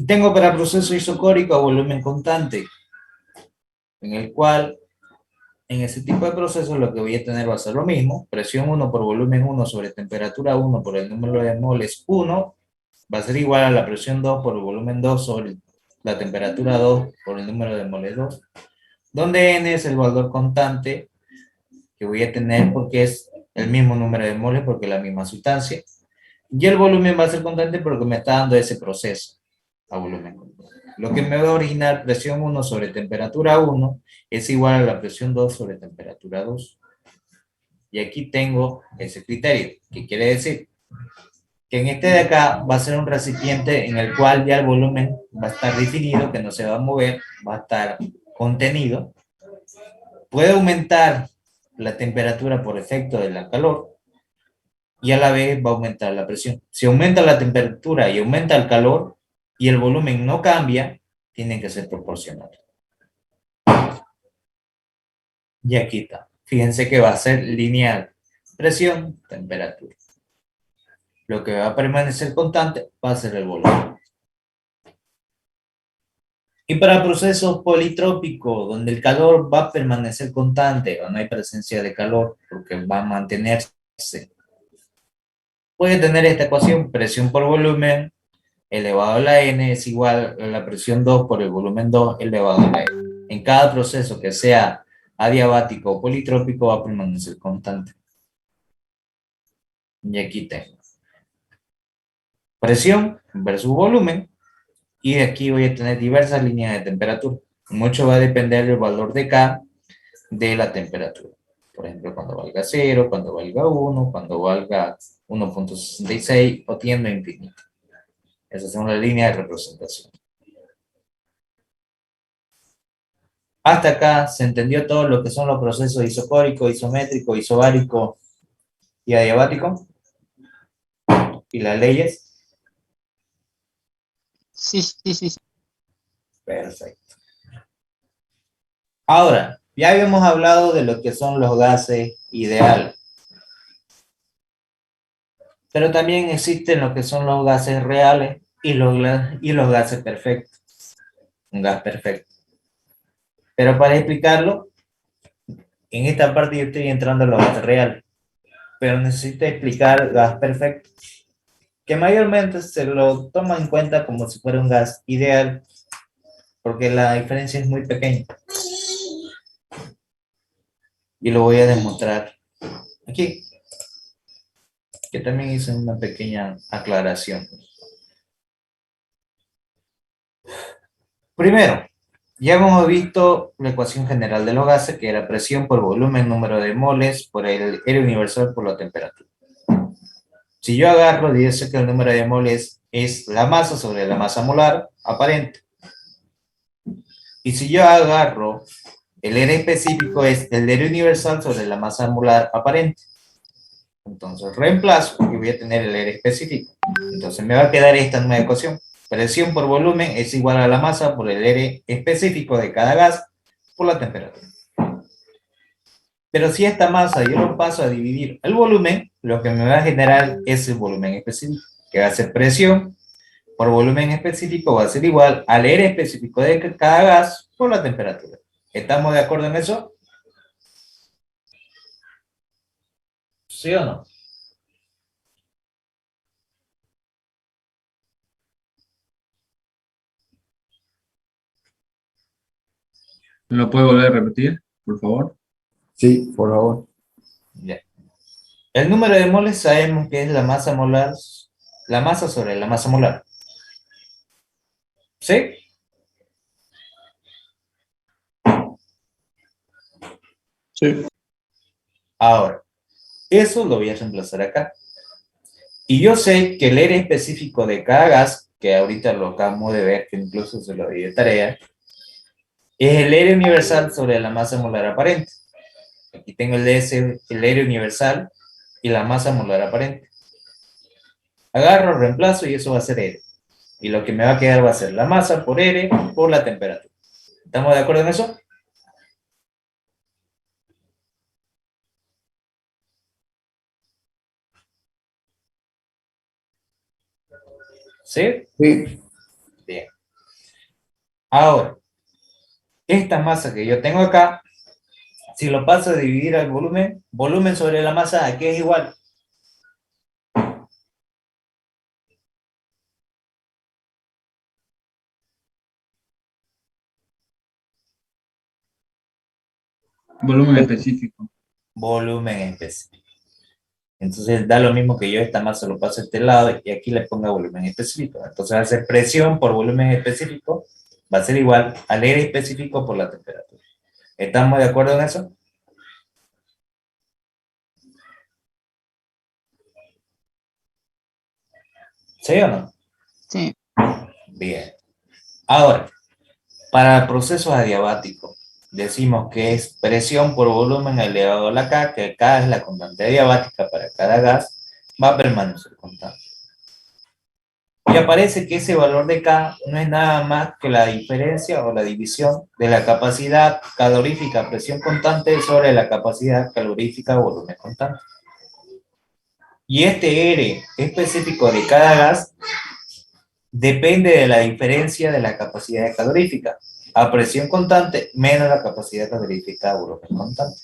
Tengo para proceso isocórico a volumen constante, en el cual en ese tipo de procesos lo que voy a tener va a ser lo mismo, presión 1 por volumen 1 sobre temperatura 1 por el número de moles 1, va a ser igual a la presión 2 por el volumen 2 sobre la temperatura 2 por el número de moles 2, donde n es el valor constante que voy a tener porque es el mismo número de moles porque es la misma sustancia, y el volumen va a ser constante porque me está dando ese proceso a volumen constante. Lo que me va a originar presión 1 sobre temperatura 1 es igual a la presión 2 sobre temperatura 2. Y aquí tengo ese criterio, que quiere decir que en este de acá va a ser un recipiente en el cual ya el volumen va a estar definido, que no se va a mover, va a estar contenido. Puede aumentar la temperatura por efecto de la calor y a la vez va a aumentar la presión. Si aumenta la temperatura y aumenta el calor y el volumen no cambia, tienen que ser proporcionales. Y aquí está. Fíjense que va a ser lineal. Presión, temperatura. Lo que va a permanecer constante va a ser el volumen. Y para procesos politrópicos, donde el calor va a permanecer constante o no hay presencia de calor, porque va a mantenerse, puede tener esta ecuación, presión por volumen elevado a la n es igual a la presión 2 por el volumen 2 elevado a la n. En cada proceso que sea adiabático o politrópico va a permanecer constante. Y aquí tengo presión versus volumen, y aquí voy a tener diversas líneas de temperatura. Mucho va a depender del valor de K de la temperatura. Por ejemplo, cuando valga 0, cuando valga 1, cuando valga 1.66 o tiendo a infinito. Esas son las líneas de representación. Hasta acá se entendió todo lo que son los procesos isocórico, isométrico, isobárico y adiabático. Y las leyes. Sí. Perfecto. Ahora, ya habíamos hablado de lo que son los gases ideales. Pero también existen lo que son los gases reales y los gases perfectos. Un gas perfecto. Pero para explicarlo, en esta parte yo estoy entrando a los gases reales. Pero necesito explicar gas perfecto, que mayormente se lo toma en cuenta como si fuera un gas ideal, porque la diferencia es muy pequeña. Y lo voy a demostrar aquí, que también hice una pequeña aclaración. Primero, ya hemos visto la ecuación general de los gases, que era presión por volumen, número de moles, por el R universal por la temperatura. Si yo agarro, dice que el número de moles es la masa sobre la masa molar aparente. Y si yo agarro el R específico es el R universal sobre la masa molar aparente. Entonces reemplazo y voy a tener el R específico. Entonces me va a quedar esta nueva ecuación. Presión por volumen es igual a la masa por el R específico de cada gas por la temperatura. Pero si esta masa yo lo paso a dividir el volumen, lo que me va a generar es el volumen específico, que va a ser presión por volumen específico, va a ser igual al R específico de cada gas por la temperatura. ¿Estamos de acuerdo en eso? ¿Sí o no? ¿Lo puede volver a repetir, por favor? Sí, por favor. Ya. El número de moles sabemos que es la masa molar, la masa sobre la masa molar. ¿Sí? Sí. Ahora, eso lo voy a reemplazar acá. Y yo sé que el R específico de cada gas, que ahorita lo acabamos de ver, que incluso se lo di de tarea, es el R universal sobre la masa molar aparente. Aquí tengo el R universal y la masa molar aparente. Agarro, reemplazo y eso va a ser R. Y lo que me va a quedar va a ser la masa por R por la temperatura. ¿Estamos de acuerdo en eso? ¿Sí? Sí. Bien. Ahora, esta masa que yo tengo acá, si lo paso a dividir al volumen, volumen sobre la masa, ¿a qué es igual? Volumen específico. Volumen específico. Entonces da lo mismo que yo esta masa lo paso a este lado y aquí le ponga volumen específico. Entonces va a ser presión por volumen específico, va a ser igual al R específico por la temperatura. ¿Estamos de acuerdo en eso? ¿Sí o no? Sí. Bien. Ahora, para procesos adiabáticos, decimos que es presión por volumen elevado a la K, que K es la constante adiabática para cada gas, va a permanecer constante. Y aparece que ese valor de K no es nada más que la diferencia o la división de la capacidad calorífica a presión constante sobre la capacidad calorífica a volumen constante. Y este R específico de cada gas depende de la diferencia de la capacidad calorífica a presión constante menos la capacidad calorífica a volumen constante.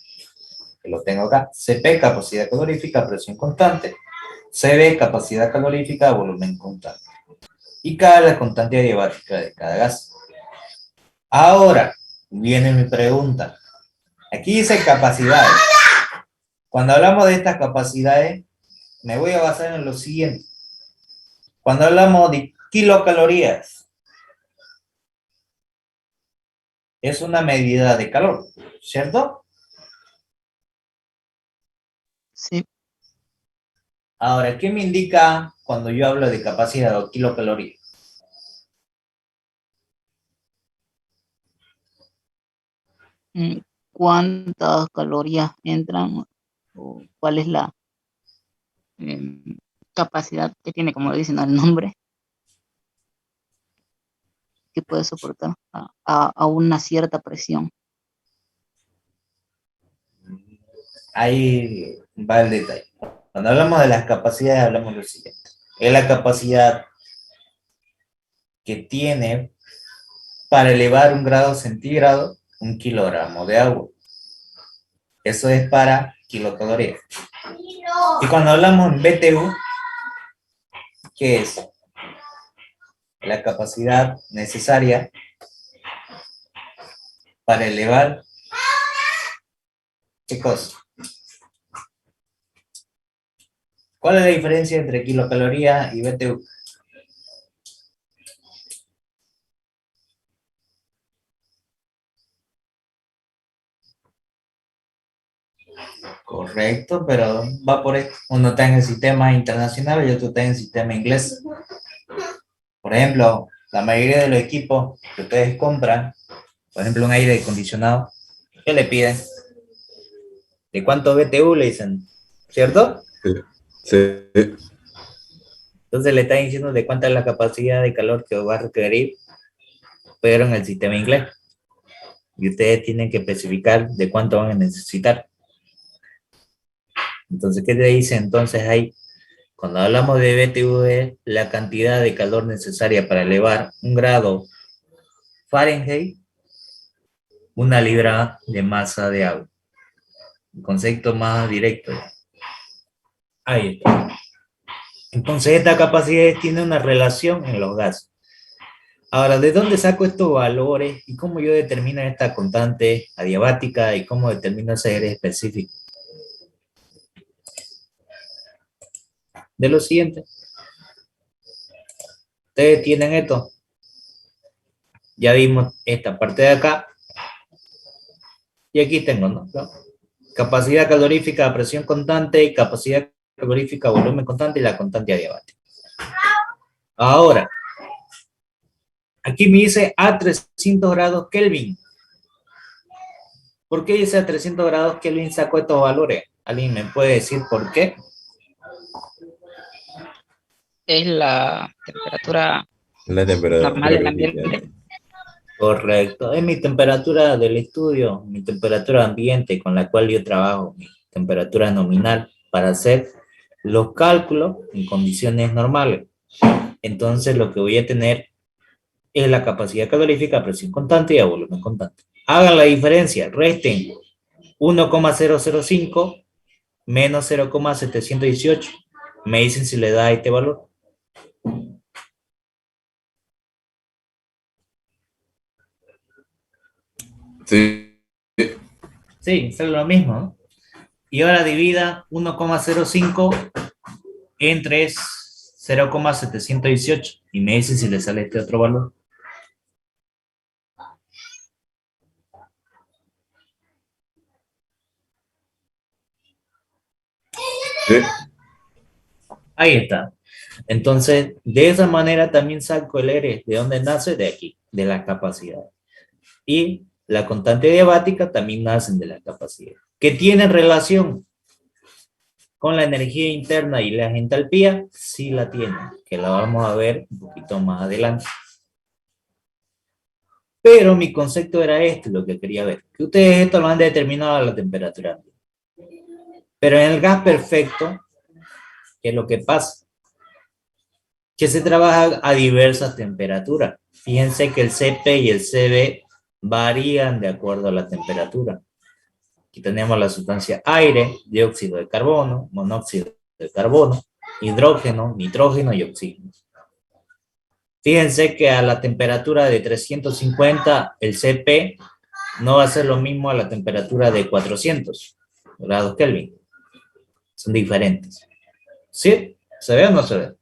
Que lo tengo acá. CP, capacidad calorífica a presión constante. CB, capacidad calorífica a volumen constante. Y K, la constante adiabática de cada gas. Ahora, viene mi pregunta. Aquí dice capacidades. Cuando hablamos de estas capacidades, me voy a basar en lo siguiente. Cuando hablamos de kilocalorías, es una medida de calor, ¿cierto? Sí. Ahora, ¿qué me indica cuando yo hablo de capacidad o kilocalorías? ¿Cuántas calorías entran o cuál es la capacidad que tiene, como dicen el nombre, que puede soportar a una cierta presión? Ahí va el detalle. Cuando hablamos de las capacidades, hablamos de lo siguiente. Es la capacidad que tiene para elevar 1 grado centígrado 1 kilogramo de agua. Eso es para kilocalorías. Y cuando hablamos en BTU, ¿qué es? La capacidad necesaria para elevar, ¿qué cosa? ¿Cuál es la diferencia entre kilocaloría y BTU? Correcto, pero va por esto. Uno está en el sistema internacional y otro está en el sistema inglés. Por ejemplo, la mayoría de los equipos que ustedes compran Por ejemplo, un aire acondicionado, ¿qué le piden? ¿De cuántos BTU le dicen? ¿Cierto? Sí. Entonces le están diciendo de cuánta es la capacidad de calor que va a requerir, pero en el sistema inglés. Y ustedes tienen que especificar de cuánto van a necesitar. Entonces, ¿qué te dice entonces ahí? Cuando hablamos de BTU es la cantidad de calor necesaria para elevar 1 grado Fahrenheit, 1 libra de masa de agua. El concepto más directo. Ahí está. Entonces, esta capacidad tiene una relación en los gases. Ahora, ¿de dónde saco estos valores y cómo yo determino esta constante adiabática y cómo determino ese área específico? De lo siguiente. Ustedes tienen esto. Ya vimos esta parte de acá. Y aquí tengo, ¿no? Capacidad calorífica a presión constante, capacidad calorífica a volumen constante y la constante adiabática. Ahora, aquí me dice a 300 grados Kelvin. ¿Por qué dice a 300 grados Kelvin sacó estos valores? ¿Alguien me puede decir por qué? Es la temperatura La temperatura normal del crítica. ambiente. Correcto, es mi temperatura del estudio, mi temperatura ambiente con la cual yo trabajo, mi temperatura nominal para hacer los cálculos en condiciones normales. Entonces lo que voy a tener es la capacidad calorífica a presión constante y a volumen constante. Hagan la diferencia, resten 1,005 menos 0,718. Me dicen si le da este valor. Sí. Sí, sale lo mismo, ¿no? Y ahora divida 1,05 entre 0,718 y me dice si le sale este otro valor. Sí. Ahí está. Entonces, de esa manera también saco el R. ¿De dónde nace? De aquí, de la capacidad. Y la constante adiabática también nacen de la capacidad. ¿Que tienen relación con la energía interna y la entalpía? Sí la tienen, que la vamos a ver un poquito más adelante. Pero mi concepto era este, lo que quería ver. Que ustedes esto lo han determinado a la temperatura. Pero en el gas perfecto, ¿qué es lo que pasa? Que se trabaja a diversas temperaturas. Fíjense que el CP y el CB varían de acuerdo a la temperatura. Aquí tenemos la sustancia aire, dióxido de carbono, monóxido de carbono, hidrógeno, nitrógeno y oxígeno. Fíjense que a la temperatura de 350 el CP no va a ser lo mismo a la temperatura de 400 grados Kelvin. Son diferentes. ¿Sí? ¿Se ve o no se ve?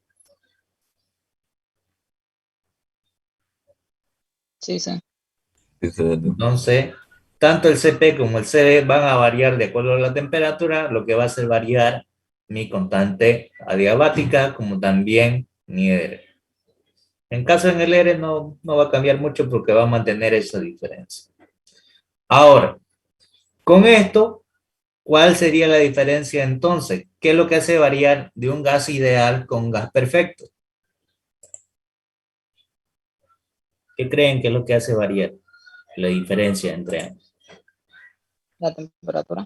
Sí, sí. Entonces, tanto el CP como el CB van a variar de acuerdo a la temperatura, lo que va a hacer variar mi constante adiabática, como también mi R. En caso en el R no va a cambiar mucho porque va a mantener esa diferencia. Ahora, con esto, ¿cuál sería la diferencia entonces? ¿Qué es lo que hace variar de un gas ideal con un gas perfecto? ¿Qué creen que es lo que hace variar la diferencia entre ambos? La temperatura.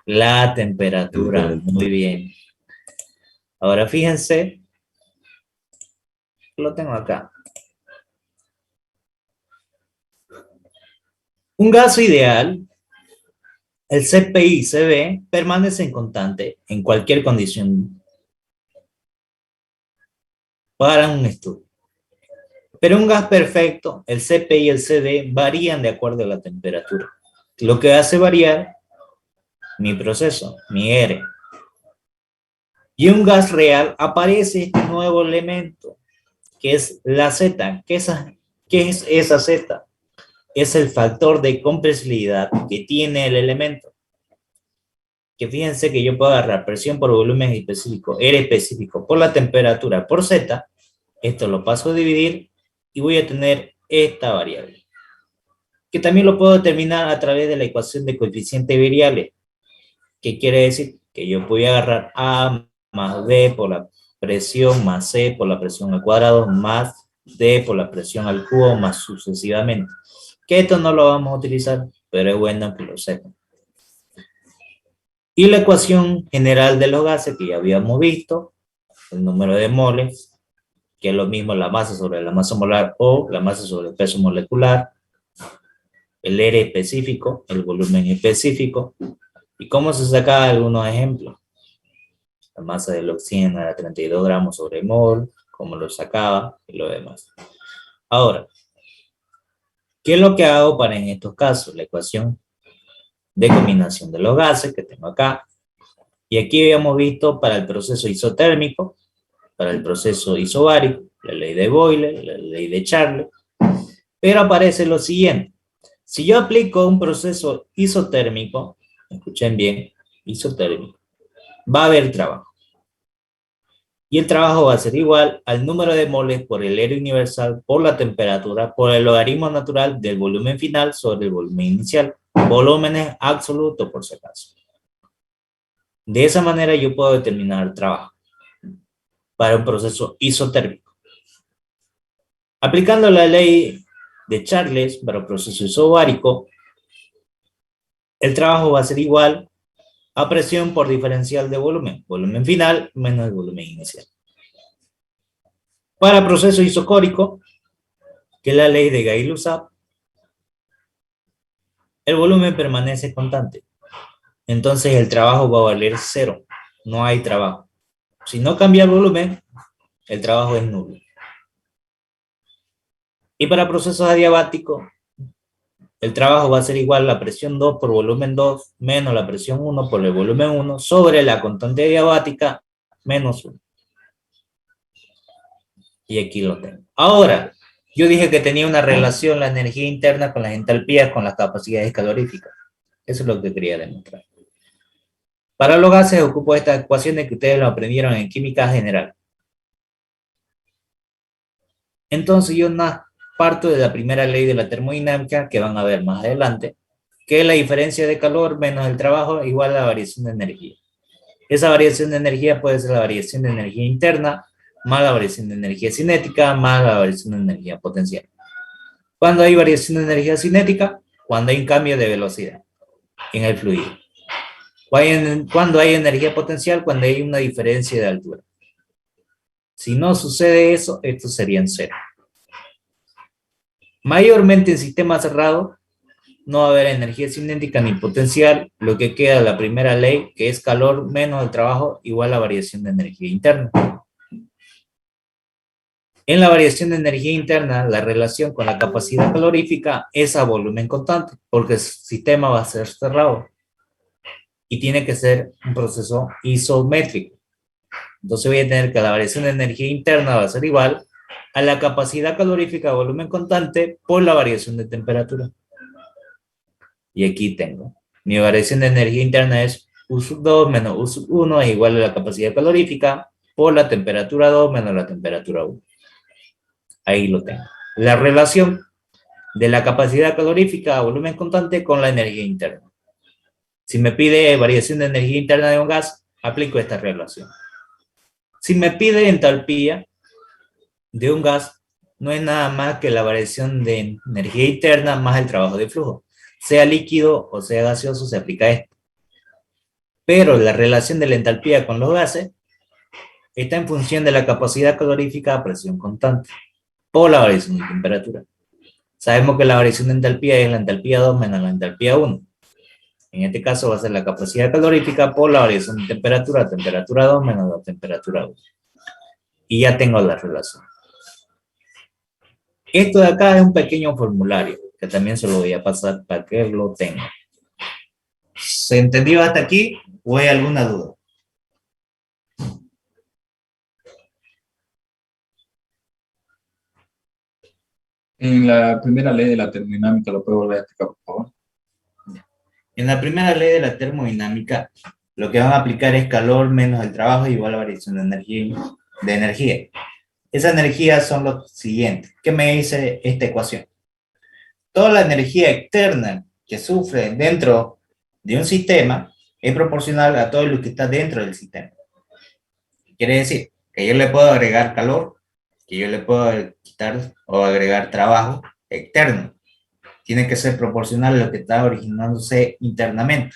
La temperatura, muy bien. Ahora fíjense, lo tengo acá. Un gas ideal, el CPI y CB permanecen constantes en cualquier condición para un estudio. Pero un gas perfecto, el CPI y el CD varían de acuerdo a la temperatura. Lo que hace variar mi proceso, mi R. Y un gas real aparece este nuevo elemento, que es la Z. ¿Qué es esa Z? Es el factor de compresibilidad que tiene el elemento. Que fíjense que yo puedo agarrar presión por volumen específico, R específico, por la temperatura, por Z. Esto lo paso a dividir y voy a tener esta variable, que también lo puedo determinar a través de la ecuación de coeficiente variable, que quiere decir que yo voy a agarrar A más B por la presión más C por la presión al cuadrado más D por la presión al cubo más sucesivamente. Que esto no lo vamos a utilizar, pero es bueno que lo sepan. Y la ecuación general de los gases que ya habíamos visto, el número de moles, que es lo mismo la masa sobre la masa molar o la masa sobre el peso molecular, el R específico, el volumen específico, y cómo se saca algunos ejemplos. La masa del oxígeno era 32 gramos sobre mol, cómo lo sacaba y lo demás. Ahora, ¿qué es lo que hago para en estos casos? La ecuación de combinación de los gases que tengo acá. Y aquí habíamos visto para el proceso isotérmico, para el proceso isobárico, la ley de Boyle, la ley de Charles. Pero aparece lo siguiente. Si yo aplico un proceso isotérmico, escuchen bien, isotérmico, va a haber trabajo. Y el trabajo va a ser igual al número de moles por el R universal por la temperatura por el logaritmo natural del volumen final sobre el volumen inicial. Volúmenes absolutos por si acaso. De esa manera yo puedo determinar el trabajo para un proceso isotérmico. Aplicando la ley de Charles para un proceso isobárico, el trabajo va a ser igual a presión por diferencial de volumen. Volumen final menos el volumen inicial. Para proceso isocórico, que es la ley de Gay-Lussac, el volumen permanece constante. Entonces el trabajo va a valer 0. No hay trabajo. Si no cambia el volumen, el trabajo es nulo. Y para procesos adiabáticos, el trabajo va a ser igual a la presión 2 por volumen 2 menos la presión 1 por el volumen 1 sobre la constante adiabática menos 1. Y aquí lo tengo. Ahora, yo dije que tenía una relación la energía interna con las entalpías con las capacidades caloríficas. Eso es lo que quería demostrar. Para los gases ocupo estas ecuaciones que ustedes lo aprendieron en química general. Entonces yo parto de la primera ley de la termodinámica que van a ver más adelante, que es la diferencia de calor menos el trabajo igual a la variación de energía. Esa variación de energía puede ser la variación de energía interna más la variación de energía cinética más la variación de energía potencial. ¿Cuándo hay variación de energía cinética? Cuando hay un cambio de velocidad en el fluido. Cuando hay energía potencial, cuando hay una diferencia de altura. Si no sucede eso, estos serían 0. Mayormente en sistemas cerrados no va a haber energía cinética ni potencial, lo que queda de la primera ley, que es calor menos el trabajo igual a variación de energía interna. En la variación de energía interna, la relación con la capacidad calorífica es a volumen constante, porque el sistema va a ser cerrado. Y tiene que ser un proceso isométrico. Entonces voy a tener que la variación de energía interna va a ser igual a la capacidad calorífica de volumen constante por la variación de temperatura. Y aquí tengo. Mi variación de energía interna es U sub 2 menos U sub 1 es igual a la capacidad calorífica por la temperatura 2 menos la temperatura 1. Ahí lo tengo. La relación de la capacidad calorífica a volumen constante con la energía interna. Si me pide variación de energía interna de un gas, aplico esta relación. Si me pide entalpía de un gas, no es nada más que la variación de energía interna más el trabajo de flujo. Sea líquido o sea gaseoso, se aplica esto. Pero la relación de la entalpía con los gases está en función de la capacidad calorífica a presión constante por la variación de temperatura. Sabemos que la variación de entalpía es la entalpía 2 menos la entalpía 1. En este caso va a ser la capacidad calorífica por la variación de temperatura, temperatura 2 menos la temperatura 1. Y ya tengo la relación. Esto de acá es un pequeño formulario, que también se lo voy a pasar para que lo tenga. ¿Se entendió hasta aquí o hay alguna duda? En la primera ley de la termodinámica, ¿lo puedo volver a explicar, por favor? En la primera ley de la termodinámica, lo que van a aplicar es calor menos el trabajo igual a variación de energía. Esa energía son los siguientes. ¿Qué me dice esta ecuación? toda la energía externa que sufre dentro de un sistema es proporcional a todo lo que está dentro del sistema. Quiere decir que yo le puedo agregar calor, que yo le puedo quitar o agregar trabajo externo. Tiene que ser proporcional a lo que está originándose internamente.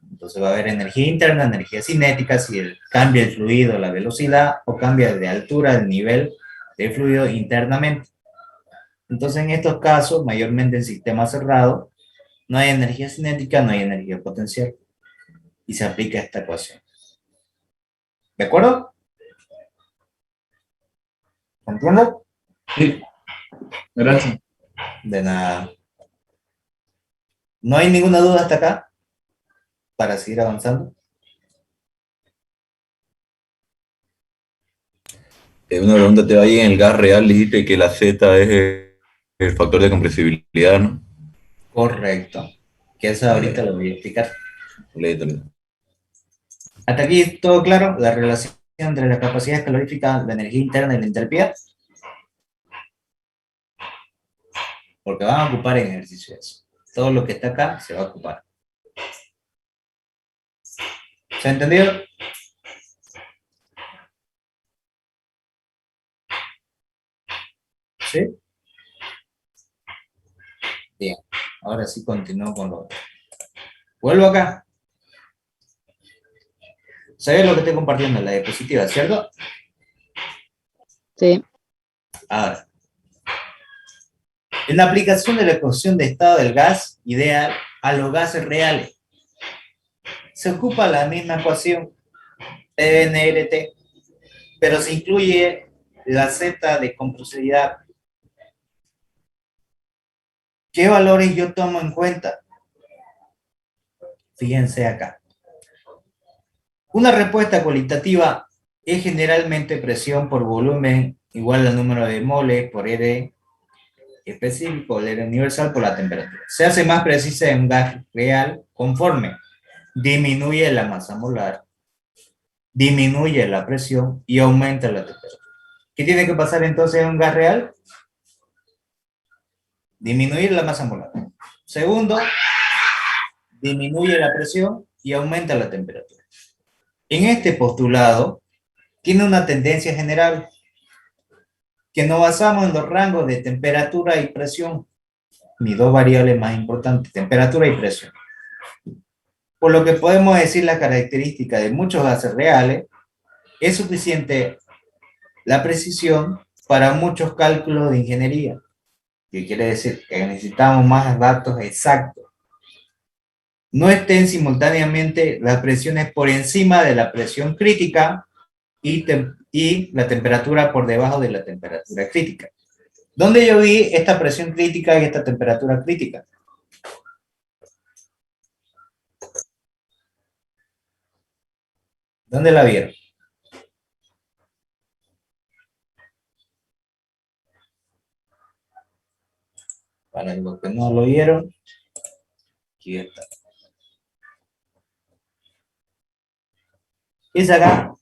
Entonces va a haber energía interna, energía cinética, si cambia el fluido, la velocidad, o cambia de altura el nivel del fluido internamente. Entonces en estos casos, mayormente en sistemas cerrados, no hay energía cinética, no hay energía potencial. Y se aplica esta ecuación. ¿De acuerdo? ¿Entiendes? Sí, gracias. De nada. ¿No hay ninguna duda hasta acá? Para seguir avanzando. Una pregunta te va ahí en el gas real, dijiste que la Z es el factor de compresibilidad, ¿no? Correcto. Que eso ahorita lo voy a explicar. Listo, listo. ¿Hasta aquí todo claro? La relación entre la capacidad calorífica, la energía interna y la entropía. Porque van a ocupar en ejercicio eso. Todo lo que está acá se va a ocupar. ¿Se ha entendido? ¿Sí? Bien. Ahora sí continúo con lo otro. Vuelvo acá. ¿Sabes lo que estoy compartiendo en la diapositiva, cierto? Sí. Ahora. En la aplicación de la ecuación de estado del gas ideal a los gases reales, se ocupa la misma ecuación, PNRT, pero se incluye la Z de compresibilidad. ¿Qué valores yo tomo en cuenta? Fíjense acá. Una respuesta cualitativa es generalmente presión por volumen igual al número de moles por R específico, el R universal por la temperatura. Se hace más precisa en un gas real conforme disminuye la masa molar, disminuye la presión y aumenta la temperatura. ¿Qué tiene que pasar entonces en un gas real? Disminuir la masa molar. Segundo, disminuye la presión y aumenta la temperatura. En este postulado, tiene una tendencia general que nos basamos en los rangos de temperatura y presión, mis dos variables más importantes, temperatura y presión. Por lo que podemos decir la característica de muchos gases reales, es suficiente la precisión para muchos cálculos de ingeniería, que quiere decir que necesitamos más datos exactos. No estén simultáneamente las presiones por encima de la presión crítica y la temperatura por debajo de la temperatura crítica. ¿Dónde yo vi esta presión crítica y esta temperatura crítica? ¿Dónde la vieron? Para los que no lo vieron, aquí está. ¿Qué es acá?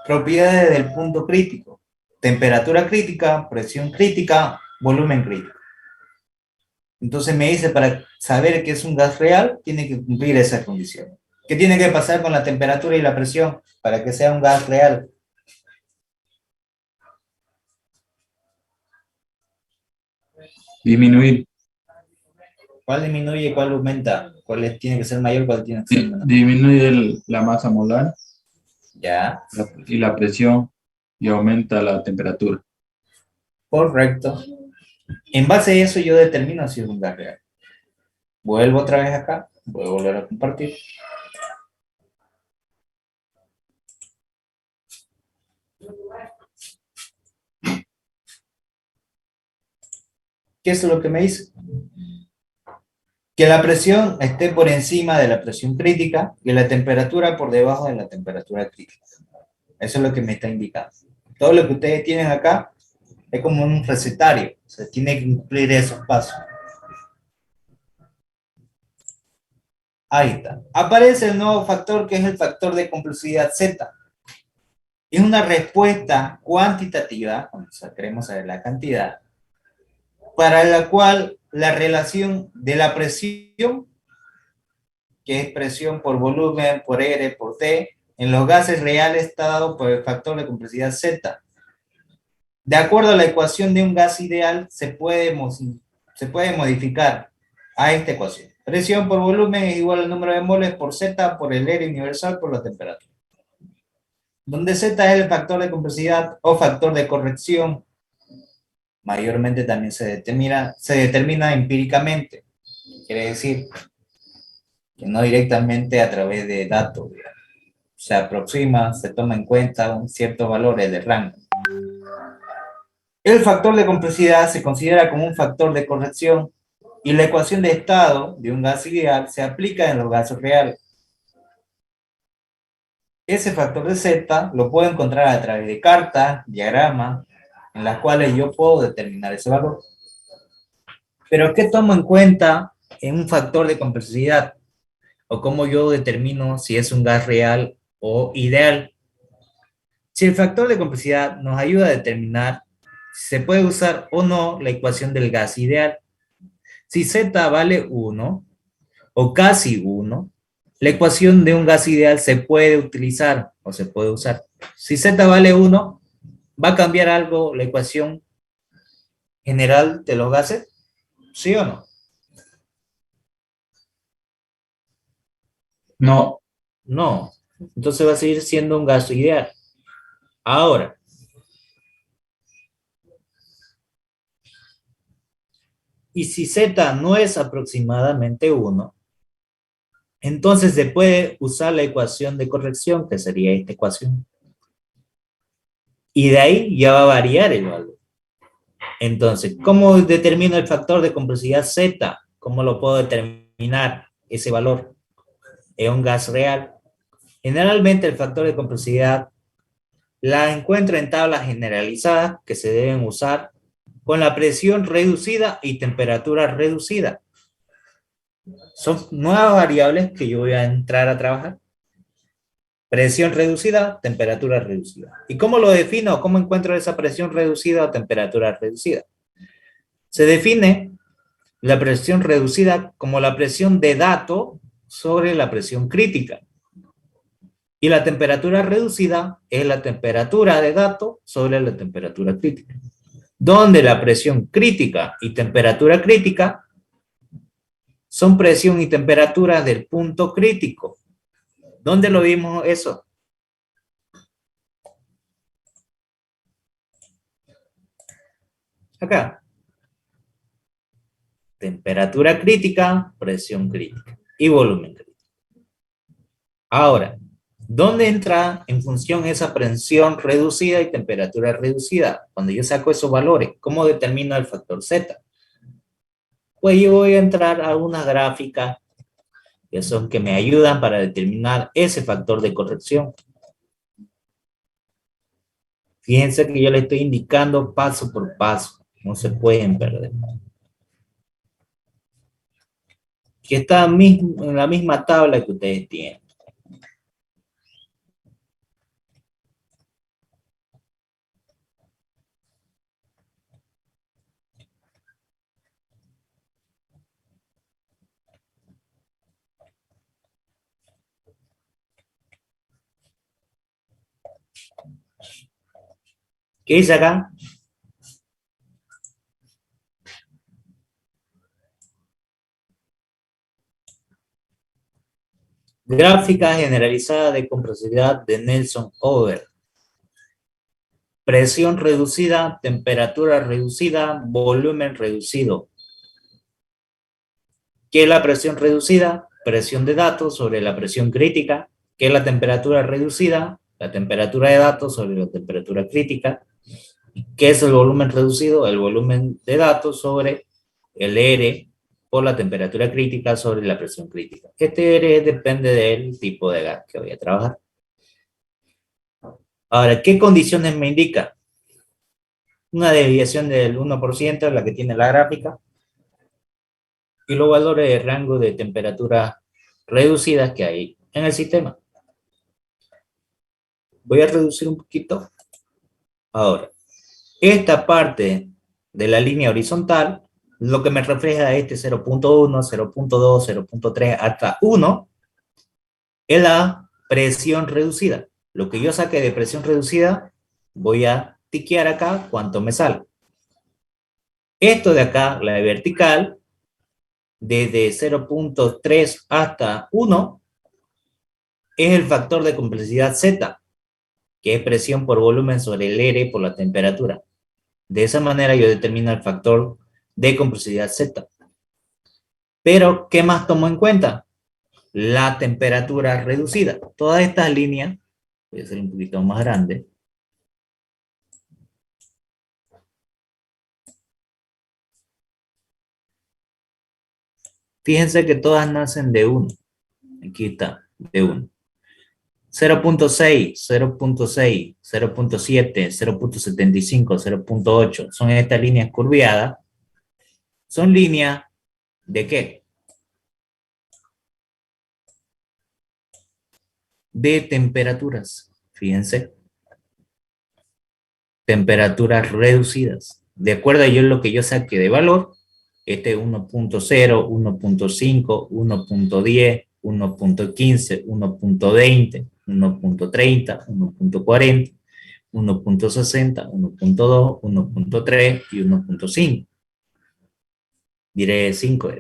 Propiedades del punto crítico. Temperatura crítica, presión crítica, volumen crítico. Entonces me dice, para saber que es un gas real, tiene que cumplir esa condición. ¿Qué tiene que pasar con la temperatura y la presión para que sea un gas real? Disminuir. ¿Cuál disminuye y cuál aumenta? ¿Cuál tiene que ser mayor, cuál tiene que ser menor? Disminuye la masa molar Ya, y la presión y aumenta la temperatura. correcto. En base a eso yo determino si es un gas real. Vuelvo otra vez acá, voy a volver a compartir. ¿Qué es lo que me dice? Que la presión esté por encima de la presión crítica y la temperatura por debajo de la temperatura crítica. Eso es lo que me está indicando. Todo lo que ustedes tienen acá es como un recetario. O sea, tiene que cumplir esos pasos. Ahí está. Aparece el nuevo factor que es el factor de complejidad Z. es una respuesta cuantitativa, cuando queremos saber la cantidad, para la cual la relación de la presión, que es presión por volumen, por R, por T, en los gases reales está dado por el factor de compresividad Z. De acuerdo a la ecuación de un gas ideal, se puede modificar a esta ecuación. Presión por volumen es igual al número de moles por Z por el R universal por la temperatura. Donde Z es el factor de compresividad o factor de corrección, mayormente también se determina empíricamente. Quiere decir que no directamente a través de datos, digamos. Se aproxima, se toma en cuenta ciertos valores de rango. El factor de compresividad se considera como un factor de corrección y la ecuación de estado de un gas ideal se aplica en los gases reales. Ese factor de Z lo puedo encontrar a través de cartas, diagramas, en las cuales yo puedo determinar ese valor. Pero ¿qué tomo en cuenta en un factor de compresividad? O cómo yo determino si es un gas real o ideal. Si el factor de compresividad nos ayuda a determinar si se puede usar o no la ecuación del gas ideal. Si Z vale 1 o casi 1, la ecuación de un gas ideal se puede utilizar o se puede usar. Si Z vale 1, ¿va a cambiar algo la ecuación general de los gases? ¿Sí o no? No, No. Entonces va a seguir siendo un gas ideal. Ahora, y si Z no es aproximadamente 1, entonces se puede usar la ecuación de corrección, que sería esta ecuación. Y de ahí ya va a variar el valor. Entonces, ¿cómo determino el factor de compresividad Z? ¿Cómo lo puedo determinar ese valor? Es un gas real. Generalmente el factor de compresividad la encuentro en tablas generalizadas que se deben usar con la presión reducida y temperatura reducida. Son nuevas variables que yo voy a entrar a trabajar. Presión reducida, temperatura reducida. ¿Y cómo lo defino? ¿Cómo encuentro esa presión reducida o temperatura reducida? Se define la presión reducida como la presión de dato sobre la presión crítica. Y la temperatura reducida es la temperatura de dato sobre la temperatura crítica. Donde la presión crítica y temperatura crítica son presión y temperatura del punto crítico. ¿Dónde lo vimos eso? Acá. Temperatura crítica, presión crítica y volumen crítico. Ahora, ¿dónde entra en función esa presión reducida y temperatura reducida? Cuando yo saco esos valores, ¿cómo determino el factor Z? Pues yo voy a entrar a una gráfica que son que me ayudan para determinar ese factor de corrección. Fíjense que yo le estoy indicando paso por paso, no se pueden perder. Que está en la misma tabla que ustedes tienen. ¿Qué dice acá? Gráfica generalizada de compresividad de Nelson-Over. Presión reducida, temperatura reducida, volumen reducido. ¿Qué es la presión reducida? Presión de datos sobre la presión crítica. ¿Qué es la temperatura reducida? La temperatura de datos sobre la temperatura crítica. ¿Qué es el volumen reducido? El volumen de datos sobre el R por la temperatura crítica sobre la presión crítica. Este R depende del tipo de gas que voy a trabajar. Ahora, ¿qué condiciones me indica? Una desviación del 1%, la que tiene la gráfica, y los valores de rango de temperatura reducidas que hay en el sistema. Voy a reducir un poquito. Ahora, esta parte de la línea horizontal, lo que me refleja este 0.1, 0.2, 0.3 hasta 1, es la presión reducida. Lo que yo saque de presión reducida, voy a tiquear acá cuánto me sale. Esto de acá, la vertical, desde 0.3 hasta 1, es el factor de complejidad Z, que es presión por volumen sobre el R por la temperatura. De esa manera yo determino el factor de complejidad Z. Pero, ¿qué más tomo en cuenta? La temperatura reducida. Todas estas líneas, voy a hacer un poquito más grande. Fíjense que todas nacen de 1. Aquí está, de 1. 0.6, 0.6, 0.7, 0.75, 0.8. Son estas líneas curviadas. Son líneas ¿de qué? De temperaturas. Fíjense. Temperaturas reducidas. De acuerdo a lo que yo saque de valor, este 1.0, 1.5, 1.10, 1.15, 1.20, 1.30, 1.40, 1.60, 1.2, 1.3 y 1.5. Diré 5.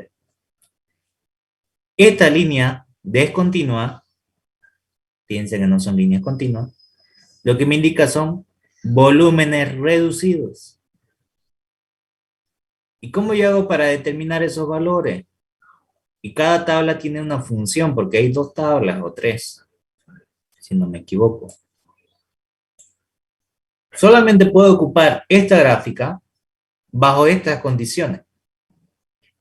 Esta línea descontinua, fíjense que no son líneas continuas, lo que me indica son volúmenes reducidos. ¿Y cómo yo hago para determinar esos valores? Y cada tabla tiene una función, porque hay 2 tablas o 3, si no me equivoco. Solamente puedo ocupar esta gráfica bajo estas condiciones.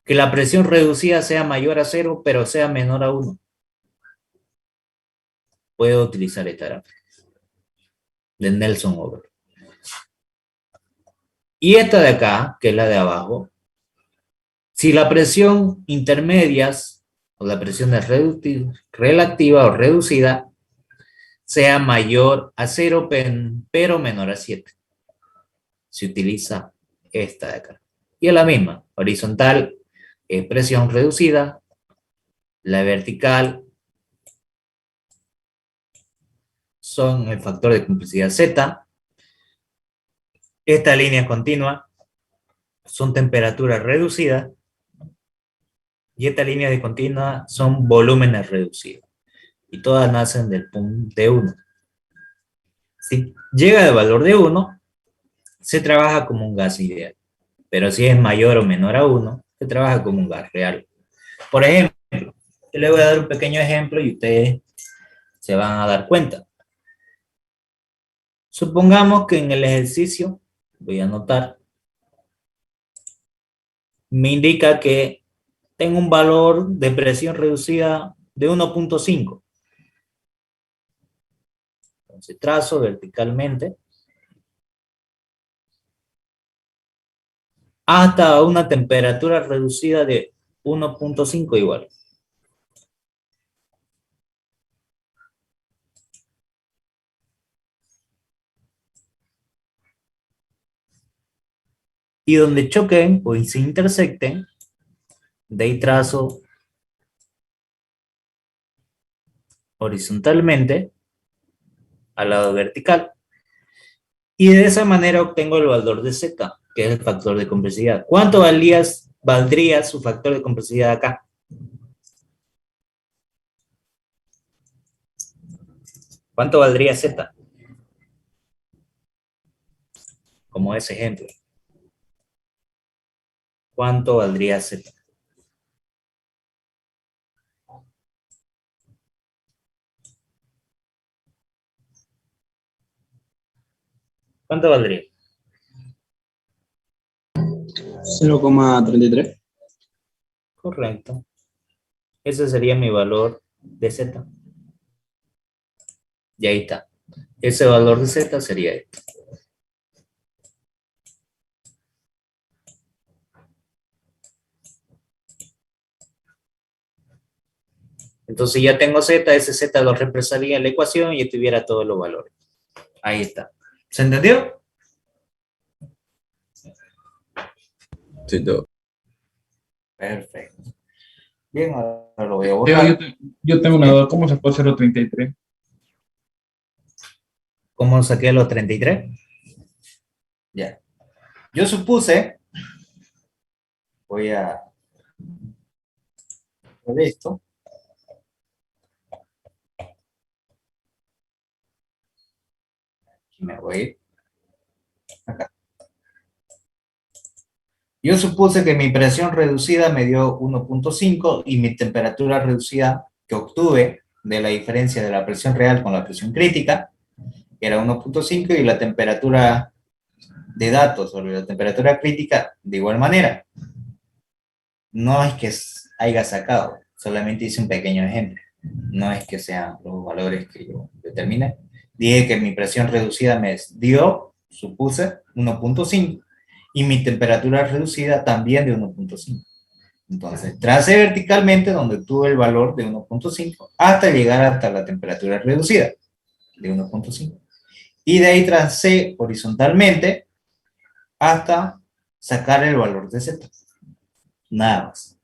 Que la presión reducida sea mayor a 0, pero sea menor a 1. Puedo utilizar esta gráfica de Nelson-Oberth. Y esta de acá, que es la de abajo, si la presión intermedias o la presión relativa o reducida sea mayor a 0, pero menor a 7. Se utiliza esta de acá. Y es la misma. Horizontal es presión reducida. La vertical son el factor de complejidad Z. Esta línea continua son temperaturas reducidas. Y esta línea de continua son volúmenes reducidos. Y todas nacen del punto de 1. Si llega al valor de 1, se trabaja como un gas ideal. Pero si es mayor o menor a 1, se trabaja como un gas real. Por ejemplo, yo les voy a dar un pequeño ejemplo y ustedes se van a dar cuenta. Supongamos que en el ejercicio, voy a anotar, me indica que tengo un valor de presión reducida de 1.5. Entonces trazo verticalmente hasta una temperatura reducida de 1.5 igual. Y donde choquen o se intersecten, de ahí trazo horizontalmente al lado vertical. Y de esa manera obtengo el valor de Z, que es el factor de complejidad. ¿Cuánto valdría su factor de complejidad acá? ¿Cuánto valdría Z? Como ese ejemplo. ¿Cuánto valdría Z? ¿Cuánto valdría? 0,33. Correcto. Ese sería mi valor de Z. Y ahí está. Ese valor de Z sería este. Entonces ya tengo Z, ese Z lo reemplazaría en la ecuación y tuviera todos los valores. Ahí está. ¿Se entendió? Sí, todo. Perfecto. Bien, ahora lo voy a Teo, borrar. yo tengo una duda, ¿cómo sacó 0.33? ¿Cómo saqué los 33? Ya. Yo supuse, voy a ver esto. Aquí me voy acá. Yo supuse que mi presión reducida me dio 1.5 y mi temperatura reducida que obtuve de la diferencia de la presión real con la presión crítica era 1.5 y la temperatura de datos sobre la temperatura crítica de igual manera. No es que haya sacado, solamente hice un pequeño ejemplo. No es que sean los valores que yo determiné. Dije que mi presión reducida me dio, supuse, 1.5 y mi temperatura reducida también de 1.5. Entonces, tracé verticalmente donde tuve el valor de 1.5 hasta llegar hasta la temperatura reducida de 1.5. Y de ahí tracé horizontalmente hasta sacar el valor de Z. Nada más.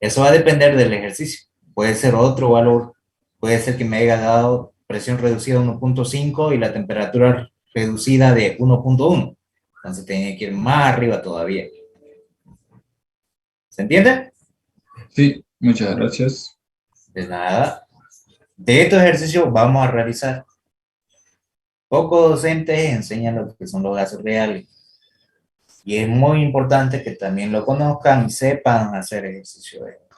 Eso va a depender del ejercicio. Puede ser otro valor. Puede ser que me haya dado presión reducida de 1.5 y la temperatura reducida de 1.1. Entonces tiene que ir más arriba todavía. ¿Se entiende? Sí, muchas gracias. De nada. De estos ejercicios vamos a realizar. Pocos docentes enseñan lo que son los gases reales. Y es muy importante que también lo conozcan y sepan hacer ejercicio de esto.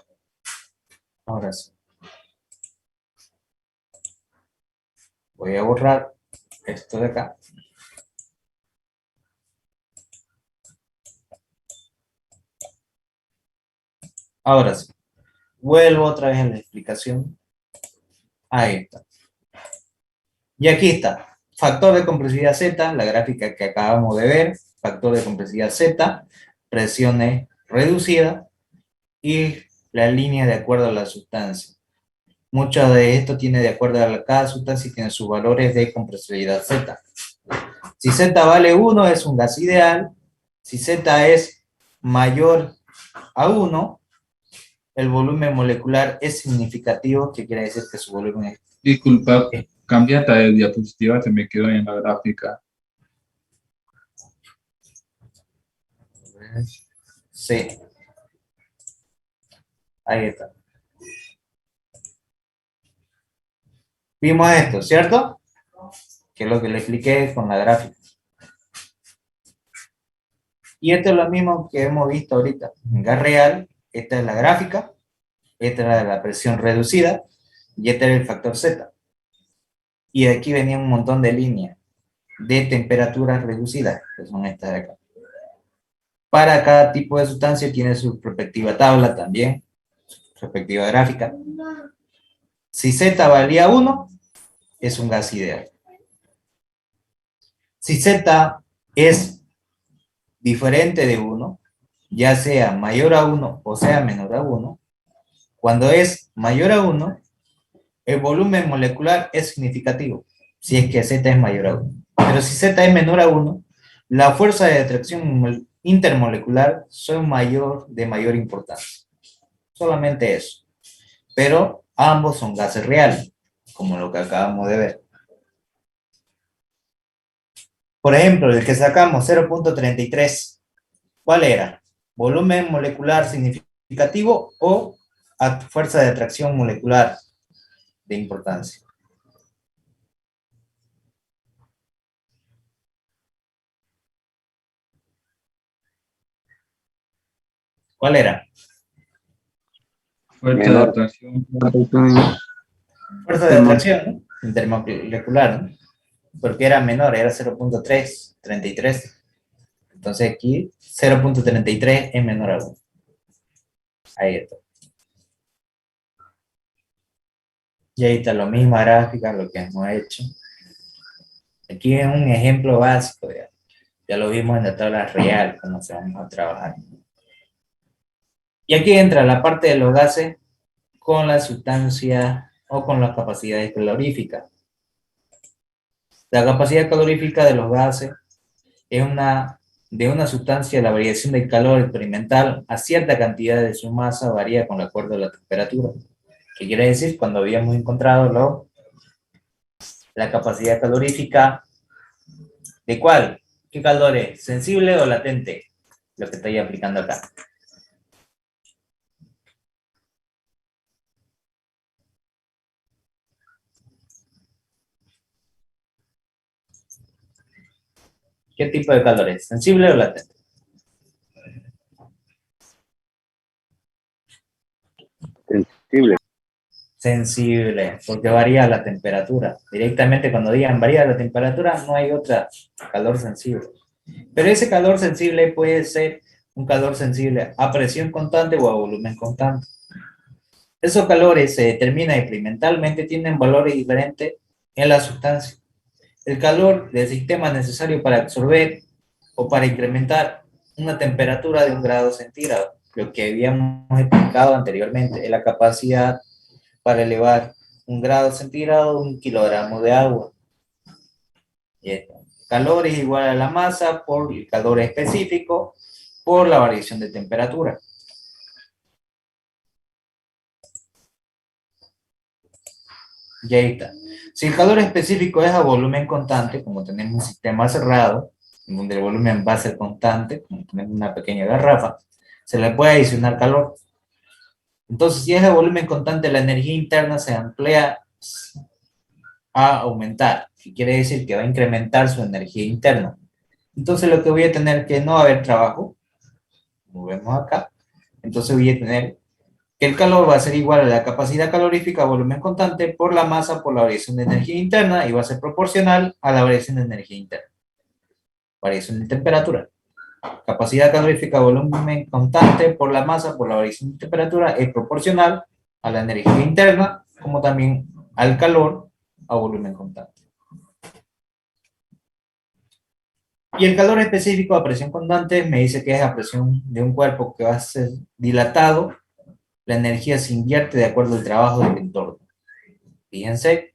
Ahora sí. Voy a borrar esto de acá. Ahora sí. Vuelvo otra vez a la explicación. Ahí está. Y aquí está. Factor de compresividad Z, la gráfica que acabamos de ver. Factor de compresividad Z, presiones reducidas y la línea de acuerdo a la sustancia. Mucho de esto tiene de acuerdo a cada sustancia y tiene sus valores de compresividad Z. Si Z vale 1 es un gas ideal. Si Z es mayor a 1, el volumen molecular es significativo, que quiere decir que su volumen Disculpa, es... cambiate de diapositiva, se me quedó en la gráfica. Sí. Ahí está. Vimos esto, ¿cierto? Que es lo que le expliqué con la gráfica. Y esto es lo mismo que hemos visto ahorita. En gas real, esta es la gráfica, esta es la presión reducida y este es el factor Z. Y de aquí venía un montón de líneas de temperaturas reducidas, que son estas de acá. Para cada tipo de sustancia tiene su respectiva tabla también, su respectiva gráfica. Si Z valía 1, es un gas ideal. Si Z es diferente de 1, ya sea mayor a 1 o sea menor a 1, cuando es mayor a 1, el volumen molecular es significativo, si es que Z es mayor a 1. Pero si Z es menor a 1, la fuerza de atracción intermolecular son de mayor importancia. Solamente eso. Pero ambos son gases reales, como lo que acabamos de ver. Por ejemplo, el que sacamos 0.33, ¿cuál era? ¿Volumen molecular significativo o fuerza de atracción molecular de importancia? ¿Cuál era? Fuerza de Menor. atracción. Fuerza de atracción, ¿no? Intermolecular, ¿no? Porque era menor, era 0.333. Entonces aquí 0.33 es menor a 1. Ahí está. Y ahí está la misma gráfica, lo que hemos hecho. Aquí es un ejemplo básico, ya lo vimos en la tabla real, cómo se vamos a trabajar. Y aquí entra la parte de los gases con la sustancia o con las capacidades caloríficas. La capacidad calorífica de los gases es de una sustancia, la variación del calor experimental a cierta cantidad de su masa varía con el acuerdo de la temperatura. ¿Qué quiere decir? Cuando habíamos encontrado la capacidad calorífica, ¿de cuál? ¿Qué calor es? ¿Sensible o latente? Lo que estoy aplicando acá. ¿Qué tipo de calor es? ¿Sensible o latente? Sensible. Sensible, porque varía la temperatura. Directamente cuando digan varía la temperatura, no hay otra calor sensible. Pero ese calor sensible puede ser un calor sensible a presión constante o a volumen constante. Esos calores se determinan experimentalmente, tienen valores diferentes en la sustancia. El calor del sistema necesario para absorber o para incrementar una temperatura de 1 grado centígrado, lo que habíamos explicado anteriormente, es la capacidad para elevar 1 grado centígrado 1 kilogramo de agua. Y esto. Calor es igual a la masa por el calor específico por la variación de temperatura. Y ahí está. Si el calor específico es a volumen constante, como tenemos un sistema cerrado, en donde el volumen va a ser constante, como tenemos una pequeña garrafa, se le puede adicionar calor. Entonces, si es de volumen constante, la energía interna se amplía a aumentar, que quiere decir que va a incrementar su energía interna. Entonces, lo que voy a tener que no va a haber trabajo, como vemos acá, entonces voy a tener que el calor va a ser igual a la capacidad calorífica a volumen constante por la masa por la variación de energía interna y va a ser proporcional a la variación de energía interna. Variación de temperatura. Capacidad calorífica a volumen constante por la masa por la variación de temperatura es proporcional a la energía interna como también al calor a volumen constante. Y el calor específico a presión constante me dice que es a presión de un cuerpo que va a ser dilatado. La energía se invierte de acuerdo al trabajo del entorno. Fíjense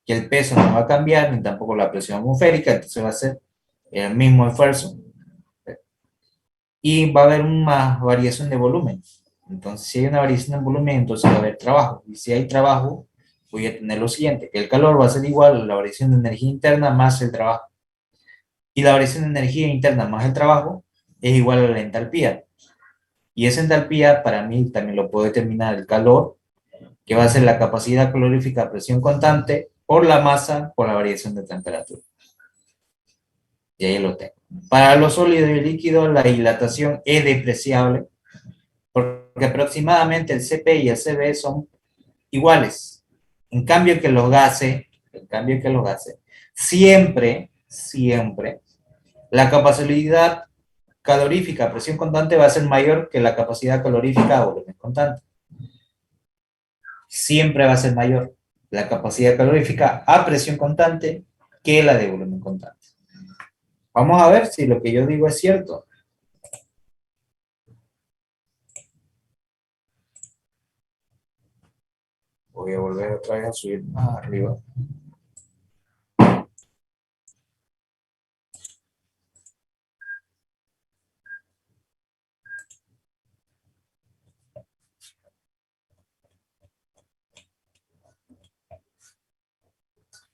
que el peso no va a cambiar, ni tampoco la presión atmosférica, entonces va a ser el mismo esfuerzo. Y va a haber una variación de volumen. Entonces, si hay una variación de volumen, entonces va a haber trabajo. Y si hay trabajo, voy a tener lo siguiente, que el calor va a ser igual a la variación de energía interna más el trabajo. Y la variación de energía interna más el trabajo es igual a la entalpía. Y esa entalpía, para mí, también lo puedo determinar el calor, que va a ser la capacidad calorífica a presión constante por la masa por la variación de temperatura. Y ahí lo tengo. Para los sólidos y líquidos, la dilatación es despreciable, porque aproximadamente el Cp y el Cv son iguales. En cambio que los gases, siempre, la capacidad calorífica a presión constante va a ser mayor que la capacidad calorífica a volumen constante. Siempre va a ser mayor la capacidad calorífica a presión constante que la de volumen constante. Vamos a ver si lo que yo digo es cierto. Voy a volver otra vez a subir más arriba.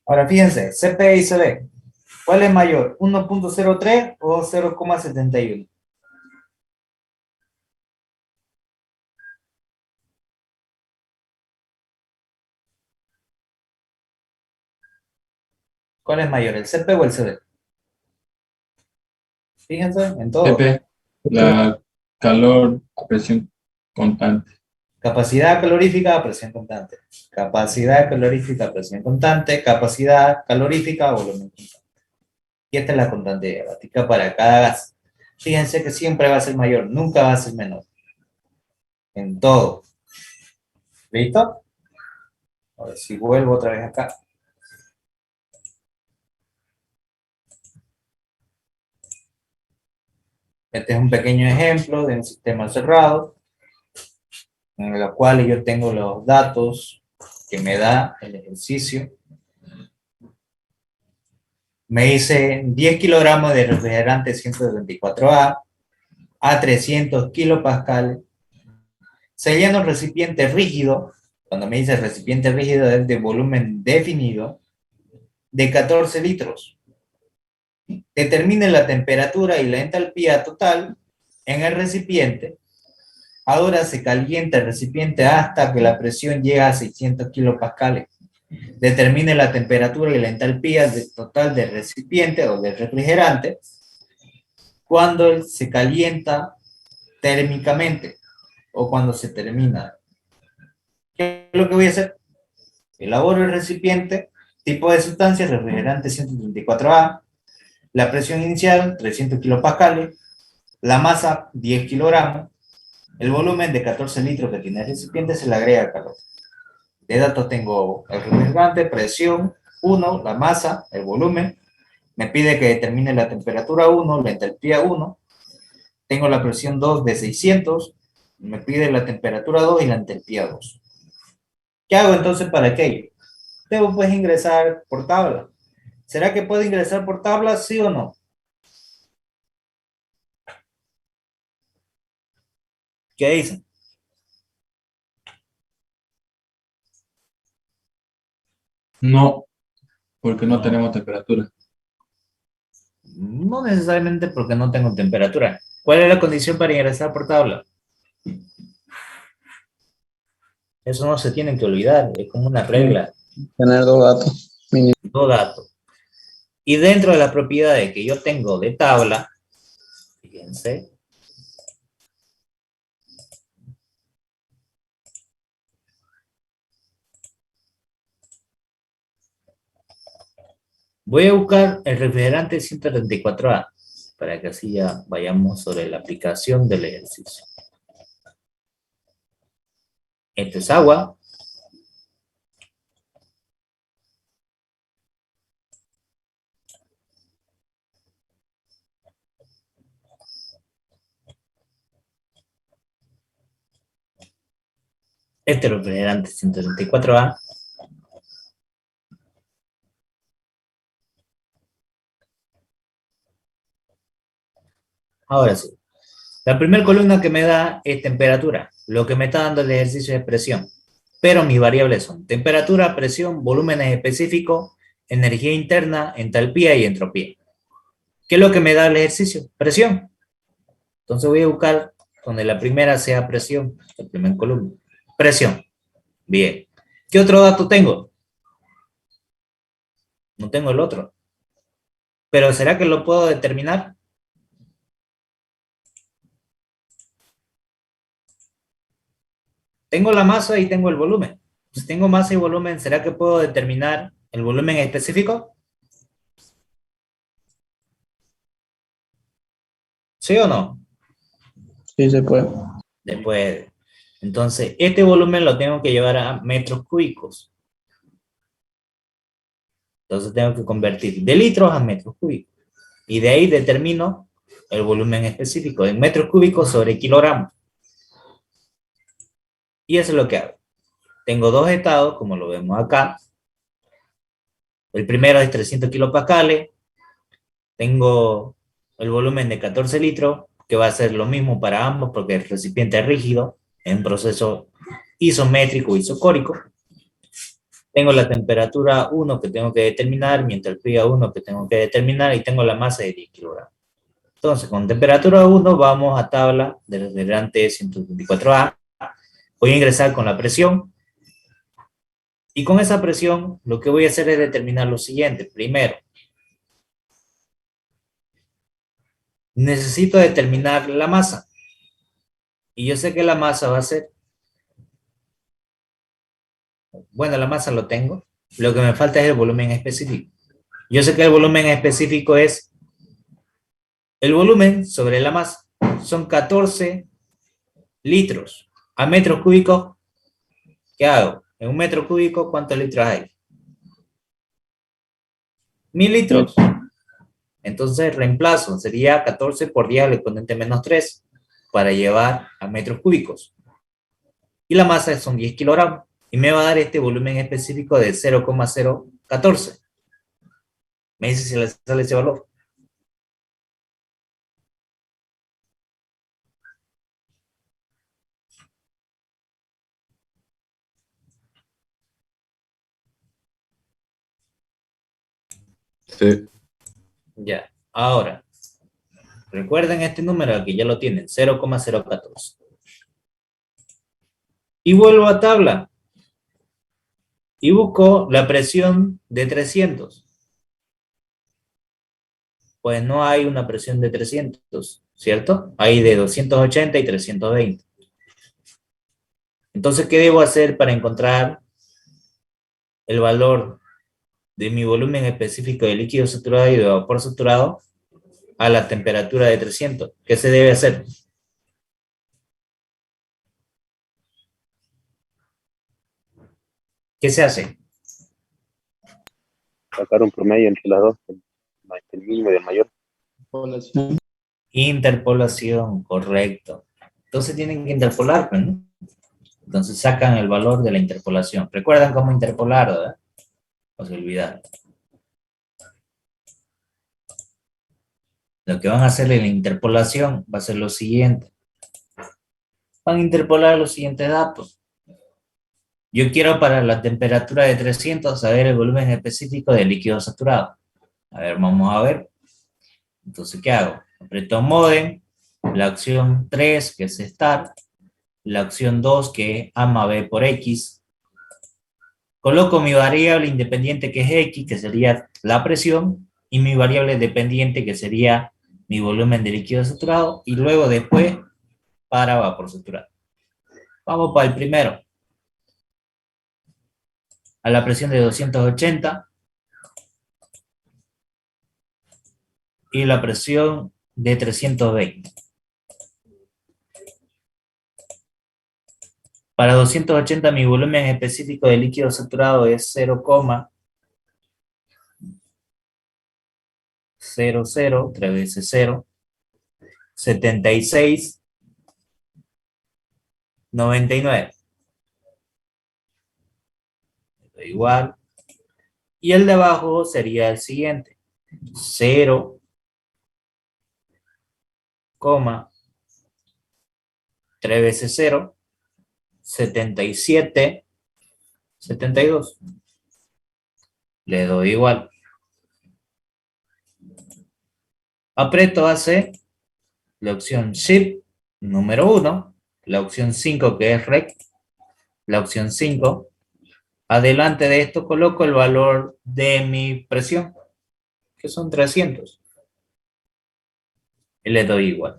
Ahora fíjense, Cp y Cv. ¿Cuál es mayor? ¿1.03 o 0,71? ¿Cuál es mayor, el Cp o el Cv? Fíjense en todo. Cp, la calor a presión constante. Capacidad calorífica a presión constante. Capacidad calorífica a presión constante. Capacidad calorífica a volumen constante. Y esta es la constante diabática para cada gas. Fíjense que siempre va a ser mayor, nunca va a ser menor. En todo. ¿Listo? A ver si vuelvo otra vez acá. Este es un pequeño ejemplo de un sistema cerrado, en el cual yo tengo los datos que me da el ejercicio. Me dice 10 kilogramos de refrigerante 174A a 300 kilopascales. Se llena un recipiente rígido. Cuando me dice recipiente rígido es de volumen definido, de 14 litros. Determine la temperatura y la entalpía total en el recipiente. Ahora se calienta el recipiente hasta que la presión llega a 600 kilopascales. Determine la temperatura y la entalpía total del recipiente o del refrigerante cuando se calienta térmicamente o cuando se termina. ¿Qué es lo que voy a hacer? Elaboro el recipiente, tipo de sustancia, refrigerante 134A, la presión inicial 300 kilopascales, la masa 10 kilogramos, el volumen de 14 litros que tiene el recipiente se le agrega calor. De datos tengo el refrigerante, presión 1, la masa, el volumen, me pide que determine la temperatura 1, la entalpía 1, tengo la presión 2 de 600, me pide la temperatura 2 y la entalpía 2. ¿Qué hago entonces para aquello? Debo pues ingresar por tabla. ¿Será que puedo ingresar por tabla, sí o no? ¿Qué dicen? No, porque no tenemos temperatura. No necesariamente porque no tengo temperatura. ¿Cuál es la condición para ingresar por tabla? Eso no se tiene que olvidar, es como una regla. Tener dos datos. Dos datos. Y dentro de las propiedades que yo tengo de tabla, fíjense, voy a buscar el refrigerante 134A para que así ya vayamos sobre la aplicación del ejercicio. Esto es agua. Este refrigerante 134A. Ahora sí. La primera columna que me da es temperatura. Lo que me está dando el ejercicio es presión. Pero mis variables son temperatura, presión, volúmenes específicos, energía interna, entalpía y entropía. ¿Qué es lo que me da el ejercicio? Presión. Entonces voy a buscar donde la primera sea presión, la primera columna. Presión. Bien. ¿Qué otro dato tengo? No tengo el otro. ¿Pero será que lo puedo determinar? Tengo la masa y tengo el volumen. Si tengo masa y volumen, ¿será que puedo determinar el volumen específico? ¿Sí o no? Sí, se puede. Después, entonces, este volumen lo tengo que llevar a metros cúbicos. Entonces tengo que convertir de litros a metros cúbicos. Y de ahí determino el volumen específico en metros cúbicos sobre kilogramos. Y eso es lo que hago. Tengo dos estados, como lo vemos acá. El primero es 300 kilopascales. Tengo el volumen de 14 litros, que va a ser lo mismo para ambos, porque el recipiente es rígido, en proceso isométrico isocórico. Tengo la temperatura 1 que tengo que determinar, mi entalpía 1 que tengo que determinar, y tengo la masa de 10 kilogramos. Entonces, con temperatura 1 vamos a tabla del refrigerante 124A. Voy a ingresar con la presión. Y con esa presión, lo que voy a hacer es determinar lo siguiente. Primero, necesito determinar la masa. Y yo sé que la masa va a ser... Bueno, la masa lo tengo. Lo que me falta es el volumen específico. Yo sé que el volumen específico es el volumen sobre la masa. Son 14 litros. A metros cúbicos, ¿qué hago? En un metro cúbico, ¿cuántos litros hay? 1000 litros. Entonces reemplazo, sería 14 por 10 al exponente menos 3 para llevar a metros cúbicos. Y la masa son 10 kilogramos. Y me va a dar este volumen específico de 0,014. Me dice si le sale ese valor. Sí, Ya. Ahora, recuerden este número que ya lo tienen, 0,014. Y vuelvo a tabla. Y busco la presión de 300. Pues no hay una presión de 300, ¿cierto? Hay de 280 y 320. Entonces, ¿qué debo hacer para encontrar el valor de mi volumen específico de líquido saturado y de vapor saturado a la temperatura de 300? ¿Qué se debe hacer? ¿Qué se hace? Sacar un promedio entre las dos, el mínimo y el mayor. Población. Interpolación, correcto. Entonces tienen que interpolar, pues, ¿no? Entonces sacan el valor de la interpolación. ¿Recuerdan cómo interpolar, verdad? O se olvidaron. Lo que van a hacer en la interpolación va a ser lo siguiente. Van a interpolar los siguientes datos. Yo quiero para la temperatura de 300 saber el volumen específico del líquido saturado. A ver, vamos a ver. Entonces, ¿qué hago? Aprieto modem, la opción 3, que es start, la opción 2, que es A más B por X. Coloco mi variable independiente, que es X, que sería la presión, y mi variable dependiente, que sería mi volumen de líquido saturado, y luego después para vapor saturado. Vamos para el primero. A la presión de 280 y la presión de 320. Para 280 mi volumen específico de líquido saturado es 0,00, 3 veces 0, 76,99. Igual. Y el de abajo sería el siguiente. 0, 3 veces 0, 77, 72. Le doy igual. Aprieto hace la opción Shift número 1, la opción 5 que es Rec, la opción 5. Adelante de esto coloco el valor de mi presión, que son 300. Y le doy igual.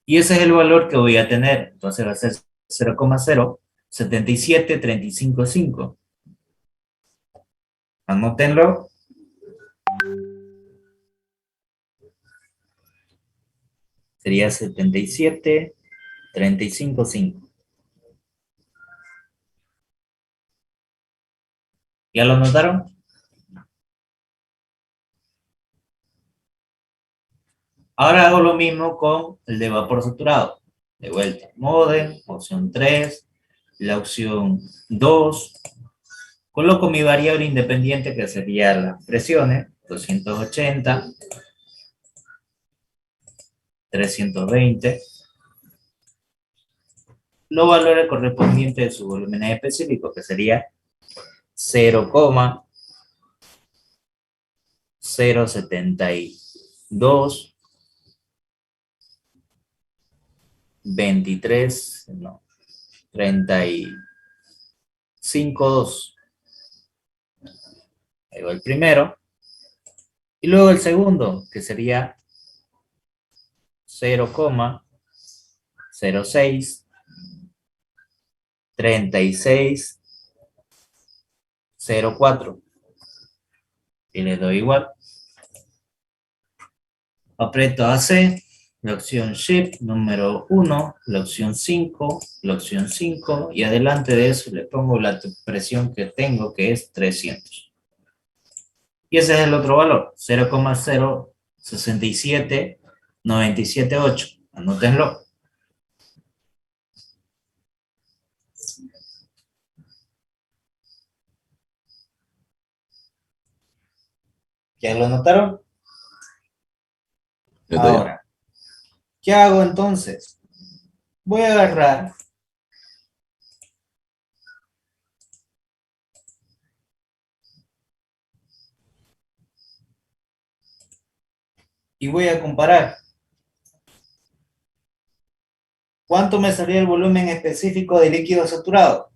Y ese es el valor que voy a tener. Entonces va a ser 0,077355. Anótenlo. Sería 77,355. ¿Ya lo notaron? Ahora hago lo mismo con el de vapor saturado. De vuelta, modem, opción 3, la opción 2. Coloco mi variable independiente, que sería las presiones, 280, 320. Los valores correspondientes de su volumen específico, que sería 0,072, 23, no, 35,2. Ahí va el primero. Y luego el segundo, que sería 0,06, 36,04. Y le doy igual. Aprieto AC, la opción Shift número 1, la opción 5, la opción 5, y adelante de eso le pongo la presión que tengo, que es 300. Y ese es el otro valor, 0,067978. Anótenlo. ¿Ya lo notaron? Ya está, ya. Ahora, ¿qué hago entonces? Voy a agarrar y voy a comparar. ¿Cuánto me salió el volumen específico de líquido saturado?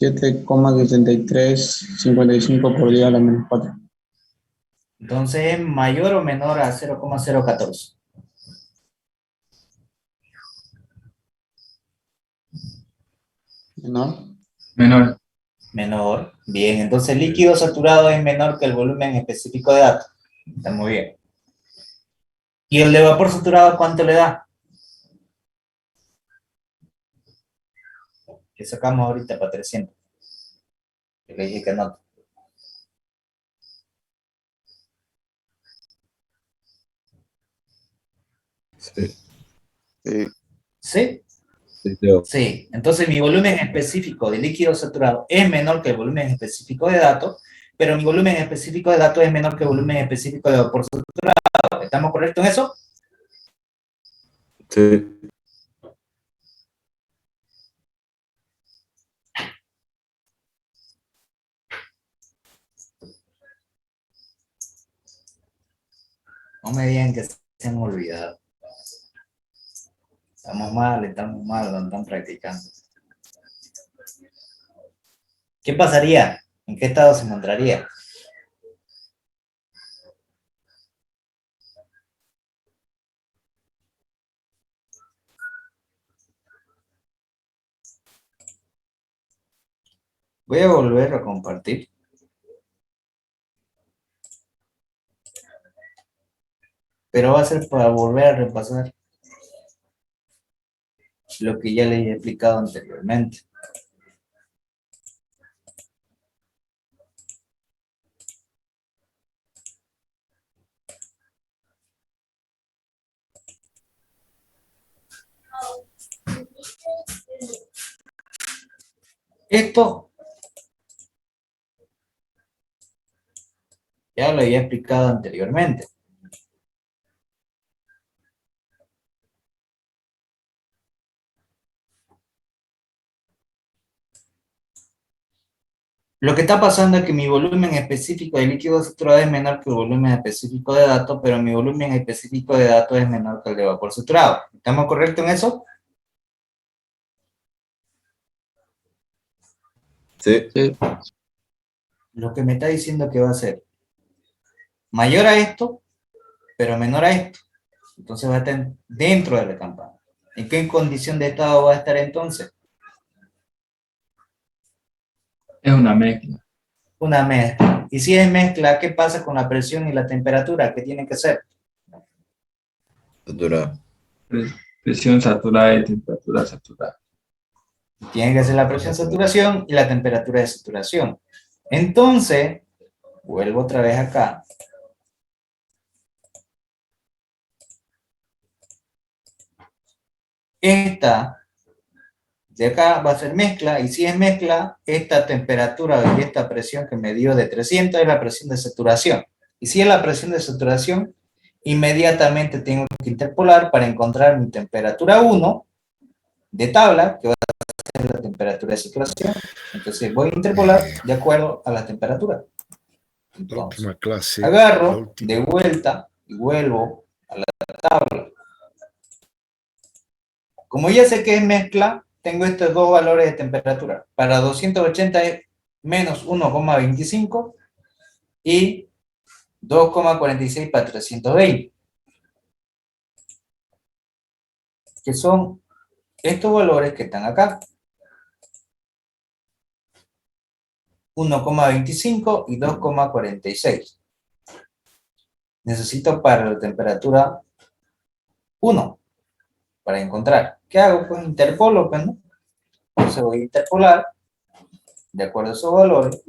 $7,7355 por día a la menos 4. Entonces, ¿es mayor o menor a 0,014? ¿No? Menor. Menor. Bien, entonces el líquido saturado es menor que el volumen específico de datos. Está muy bien. ¿Y el de vapor saturado cuánto le da? Que sacamos ahorita para 300. Que le dije que no. Sí, Sí. ¿Sí? sí, Teo. Sí. Entonces mi volumen específico de líquido saturado es menor que el volumen específico de datos, pero mi volumen específico de datos es menor que el volumen específico de vapor saturado. ¿Estamos correctos en eso? Sí. No me digan que se han olvidado. Estamos mal, no están practicando. ¿Qué pasaría? ¿En qué estado se encontraría? Voy a volver a compartir. Pero va a ser para volver a repasar lo que ya les he explicado anteriormente. Esto ya lo había explicado anteriormente. Lo que está pasando es que mi volumen específico de líquido saturado es menor que el volumen específico de datos, pero mi volumen específico de datos es menor que el de vapor saturado. ¿Estamos correctos en eso? Sí. Sí. Lo que me está diciendo que va a ser mayor a esto, pero menor a esto. Entonces va a estar dentro de la campana. ¿En qué condición de estado va a estar entonces? Es una mezcla. Una mezcla. Y si es mezcla, ¿qué pasa con la presión y la temperatura? ¿Qué tiene que ser? Saturado. Presión saturada y temperatura saturada. Tiene que ser la presión de saturación y la temperatura de saturación. Entonces, vuelvo otra vez acá. Esta de acá va a ser mezcla, y si es mezcla, esta temperatura y esta presión que me dio de 300 es la presión de saturación. Y si es la presión de saturación, inmediatamente tengo que interpolar para encontrar mi temperatura 1 de tabla, que va a ser la temperatura de saturación. Entonces voy a interpolar de acuerdo a la temperatura. Entonces, Última clase. agarro de vuelta y vuelvo a la tabla. Como ya sé que es mezcla, tengo estos dos valores de temperatura. Para 280 es menos 1,25 y 2,46 para 320. Que son estos valores que están acá. 1,25 y 2,46. Necesito para la temperatura 1 para encontrar. ¿Qué hago? Pues interpolo, pues, ¿no? Entonces voy a interpolar de acuerdo a esos valores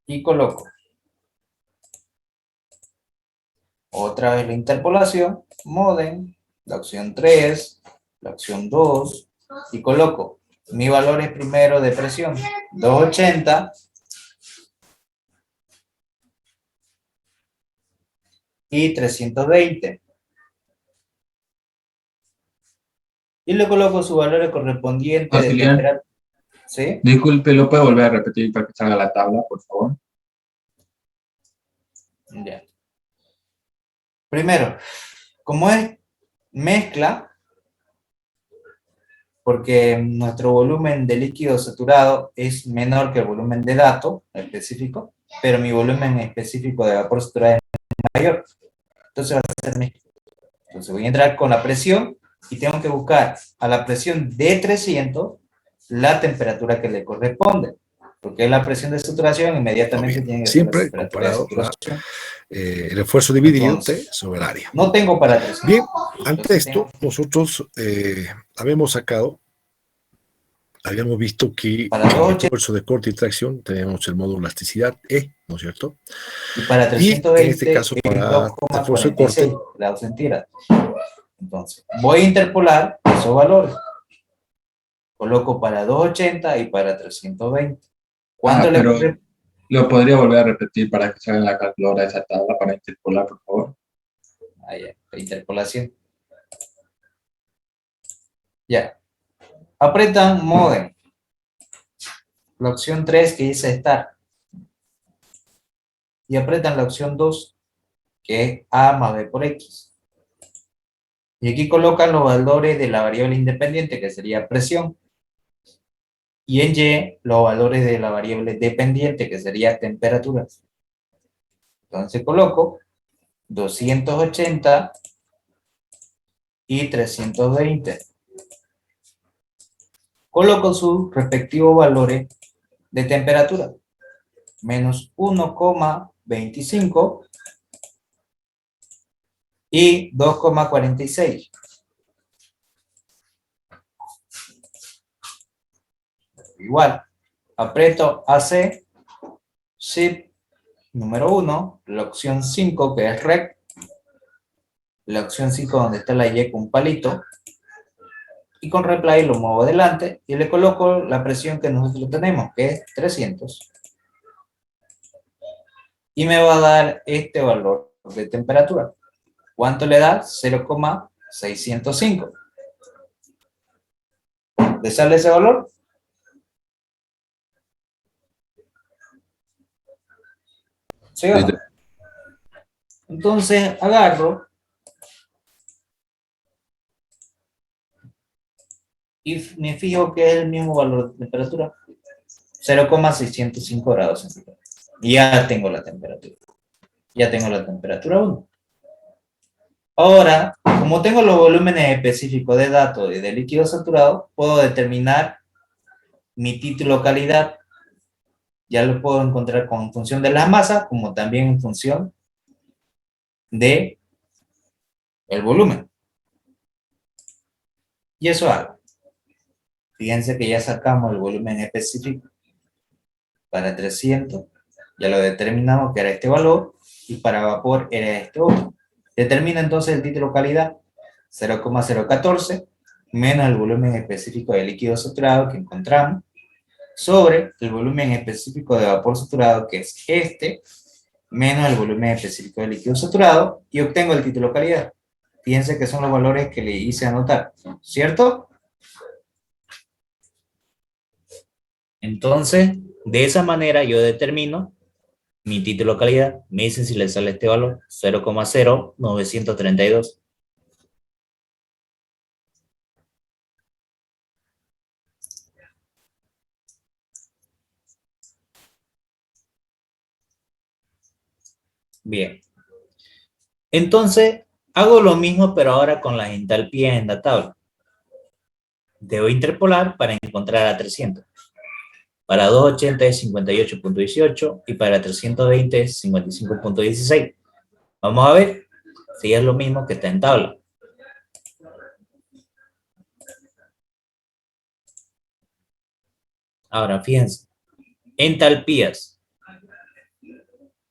y coloco Otra vez la interpolación, modem, la opción 3, la opción 2, y coloco mi valores primero de presión, 280, y 320. Y le coloco sus valores correspondientes de Auxiliar, temperatura. ¿Sí? disculpe, ¿lo puede volver a repetir para que salga la tabla, por favor? Ya. Primero, como es mezcla, porque nuestro volumen de líquido saturado es menor que el volumen de dato específico, pero mi volumen específico de vapor saturado es mayor. Entonces va a ser mezcla. Entonces voy a entrar con la presión y tengo que buscar a la presión de 300 la temperatura que le corresponde. Porque es la presión de saturación, inmediatamente Bien. tiene que ser la Siempre temperatura de comparado saturación. el esfuerzo dividido Entonces, sobre el área. no tengo para 300. Bien, ante Entonces, esto, nosotros habíamos visto que para en el 280 esfuerzo de corte y tracción tenemos el módulo elasticidad E, ¿no es cierto? y para Y en 320 este caso, es para esfuerzo de corte, 2,46 grados centígrados. Entonces, voy a interpolar esos valores. Coloco para 280 y para 320. ¿Cuánto le Pero corresponde? lo podría volver a repetir para que salga en la calculadora esa tabla para interpolar, por favor. Ahí, la interpolación. Ya. Apretan modem. La opción 3 que dice Start. Y apretan la opción 2 que es A más B por X. Y aquí colocan los valores de la variable independiente que sería presión. Y en Y los valores de la variable dependiente que sería temperatura. Entonces coloco 280 y 320. Coloco sus respectivos valores de temperatura. Menos 1,25 y 2,46. Igual, aprieto AC, Shift número 1, la opción 5 que es Rec, la opción 5 donde está la Y con un palito, y con Replay lo muevo adelante y le coloco la presión que nosotros tenemos, que es 300. Y me va a dar este valor de temperatura. ¿Cuánto le da? 0,605. ¿Le sale ese valor? ¿Sí o no? Entonces agarro y me fijo que es el mismo valor de temperatura. 0,605 grados centígrados. Y ya tengo la temperatura. Ya tengo la temperatura 1. Ahora, como tengo los volúmenes específicos de datos y de líquido saturado, puedo determinar mi título calidad. Ya lo puedo encontrar en función de las masas, como también en función de el volumen. Y eso hago. Fíjense que ya sacamos el volumen específico para 300. Ya lo determinamos que era este valor. Y para vapor era este otro. Determina entonces el título calidad 0,014 menos el volumen específico de líquido saturado que encontramos sobre el volumen específico de vapor saturado que es este menos el volumen específico de líquido saturado y obtengo el título calidad. Fíjense que son los valores que le hice anotar, ¿cierto? Entonces, de esa manera yo determino mi título calidad. Me dicen si le sale este valor, 0,0932. Bien. Entonces, hago lo mismo, pero ahora con las entalpías en la tabla. Debo interpolar para encontrar a 300. Para 280 es 58.18 y para 320 es 55.16. Vamos a ver si es lo mismo que está en tabla. Ahora, fíjense. Entalpías.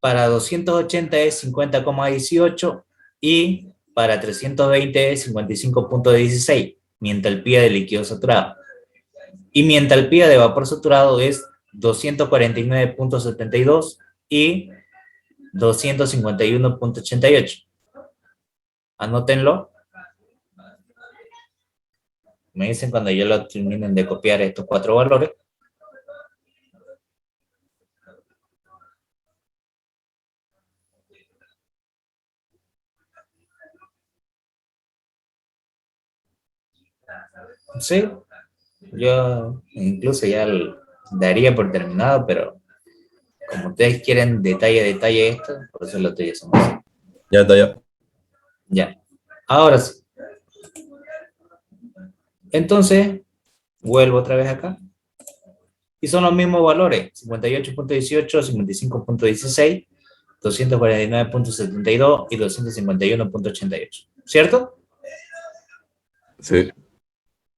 Para 280 es 50,18 Y para 320 es 55.16, mi entalpía de líquido saturado. Y mi entalpía de vapor saturado es 249.72 y 251.88. Anótenlo. Me dicen cuando ya lo terminen de copiar estos 4 valores. Sí, yo incluso ya daría por terminado, pero como ustedes quieren detalle a detalle esto, por eso lo estoy haciendo así. Ya está, ya. Ya. Ahora sí. Entonces, vuelvo otra vez acá. Y son los mismos valores, 58.18, 55.16, 249.72 y 251.88. ¿Cierto? Sí.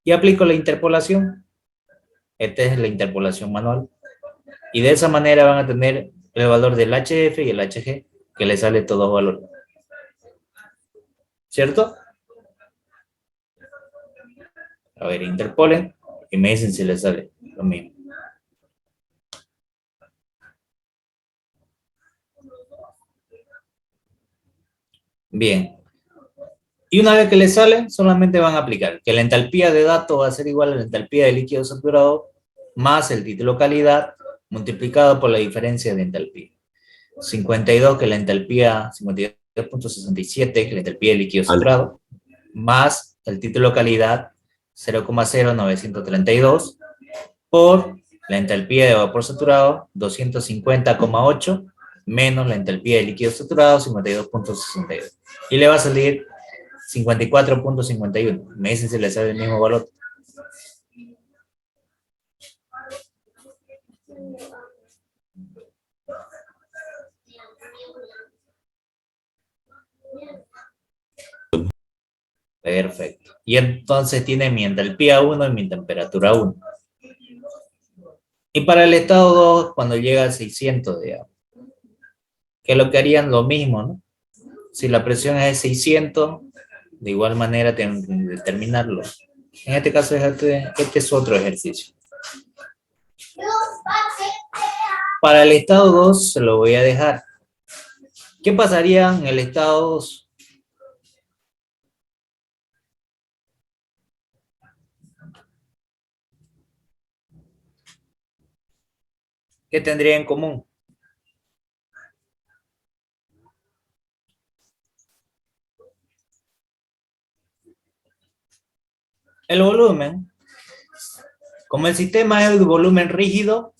Y aplico la interpolación. Esta es la interpolación manual. Y de esa manera van a tener el valor del HF y el HG, que les sale todos valores. ¿Cierto? A ver, interpolen y me dicen si les sale lo mismo. Bien. Y una vez que les sale, solamente van a aplicar que la entalpía de datos va a ser igual a la entalpía de líquido saturado más el título calidad multiplicado por la diferencia de entalpía. 52, que la entalpía, 52.67, que la entalpía de líquido saturado, más el título calidad 0,0932 por la entalpía de vapor saturado 250,8 menos la entalpía de líquido saturado 52.62. Y le va a salir 54.51. Me dicen si le sale el mismo valor. Perfecto. Y entonces tiene mi entalpía 1 y mi temperatura 1. Y para el estado 2, cuando llega a 600, digamos, que lo que harían lo mismo, ¿no? Si la presión es de 600, de igual manera tienen que determinarlo. En este caso, este es otro ejercicio. Para el estado 2 se lo voy a dejar. ¿Qué pasaría en el estado 2? ¿Qué tendría en común? El volumen. Como el sistema es de volumen rígido,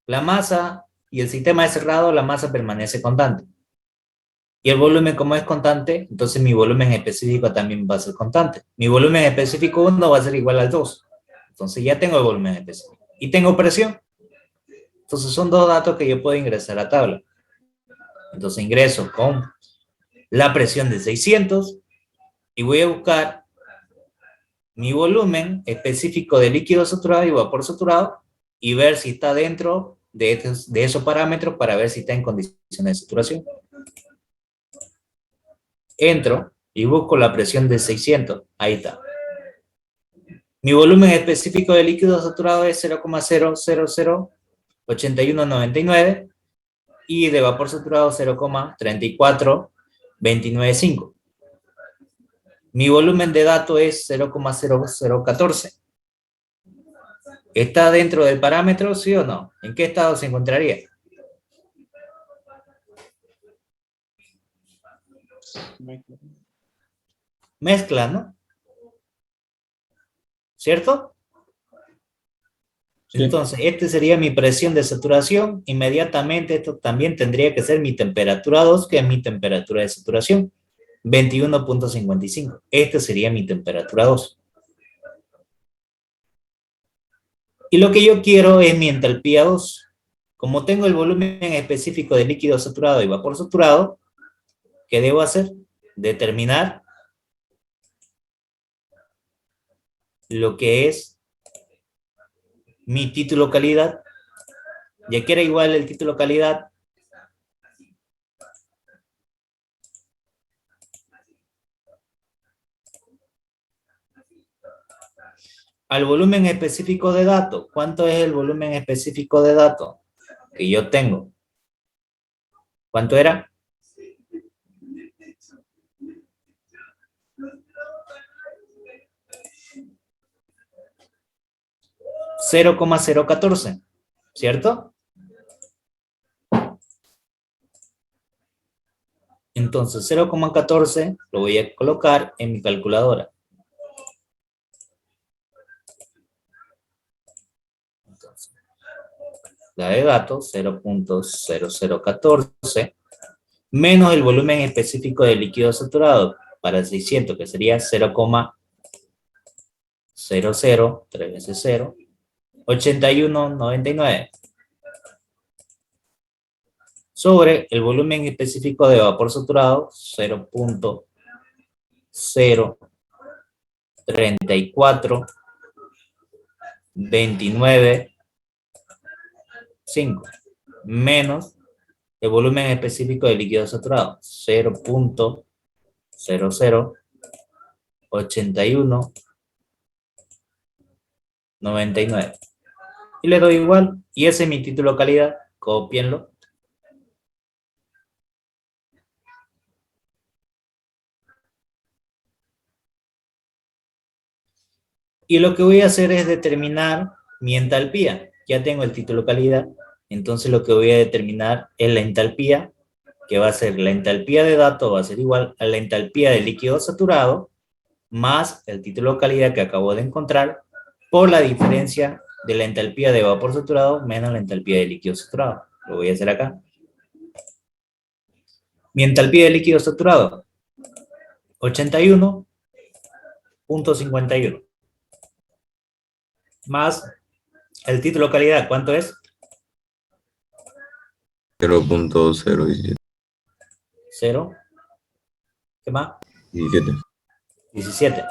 la masa y el sistema es cerrado, la masa permanece constante. Y el volumen, como es constante, entonces mi volumen específico también va a ser constante. Mi volumen específico 1 va a ser igual al 2. Entonces ya tengo el volumen específico. Y tengo presión. Entonces son dos datos que yo puedo ingresar a tabla. Entonces ingreso con la presión de 600 y voy a buscar mi volumen específico de líquido saturado y vapor saturado y ver si está dentro de esos parámetros para ver si está en condiciones de saturación. Entro y busco la presión de 600. Ahí está. Mi volumen específico de líquido saturado es 0,0008199 y de vapor saturado 0,34295. Mi volumen de datos es 0,0014. ¿Está dentro del parámetro, sí o no? ¿En qué estado se encontraría? Mezcla, ¿no? ¿Cierto? Sí. Entonces, este sería mi presión de saturación. Inmediatamente, esto también tendría que ser mi temperatura 2, que es mi temperatura de saturación. 21.55. Esta sería mi temperatura 2. Y lo que yo quiero es mi entalpía 2. Como tengo el volumen específico de líquido saturado y vapor saturado, ¿qué debo hacer? Determinar lo que es mi título calidad. Ya que era igual el título calidad al volumen específico de datos. ¿Cuánto es el volumen específico de datos que yo tengo? ¿Cuánto era? 0,014, ¿cierto? Entonces 0,14 lo voy a colocar en mi calculadora. Entonces, la de datos 0.0014 menos el volumen específico de líquido saturado para el 600, que sería 0,00, 3 veces 0, 81,99. Sobre el volumen específico de vapor saturado, 0.03429,5 menos el volumen específico de líquido saturado, 0.008199. Y le doy igual, y ese es mi título de calidad, cópienlo. Y lo que voy a hacer es determinar mi entalpía. Ya tengo el título de calidad, entonces lo que voy a determinar es la entalpía, que va a ser la entalpía de datos, va a ser igual a la entalpía de líquido saturado, más el título de calidad que acabo de encontrar, por la diferencia de la entalpía de vapor saturado menos la entalpía de líquido saturado. Lo voy a hacer acá. Mi entalpía de líquido saturado, 81,51. Más el título de calidad, ¿cuánto es? 0.017. 0. ¿Qué más? 17.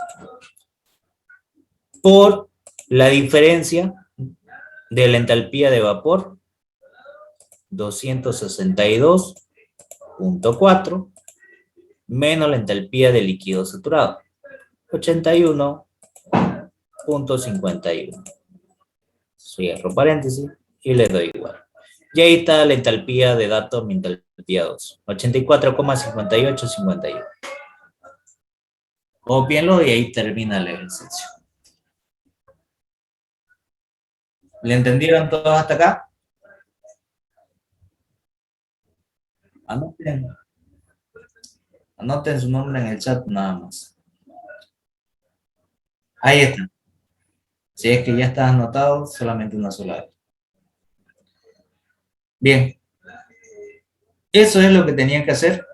Por la diferencia de la entalpía de vapor, 262,4, menos la entalpía de líquido saturado, 81,51. Cierro paréntesis y le doy igual. Y ahí está la entalpía de datos, mi entalpía 2, 84,5851. Cópienlo y ahí termina el ejercicio. ¿Le entendieron todos hasta acá? Anoten su nombre en el chat nada más. Ahí está. Si es que ya está anotado, solamente una sola vez. Bien. Eso es lo que tenían que hacer.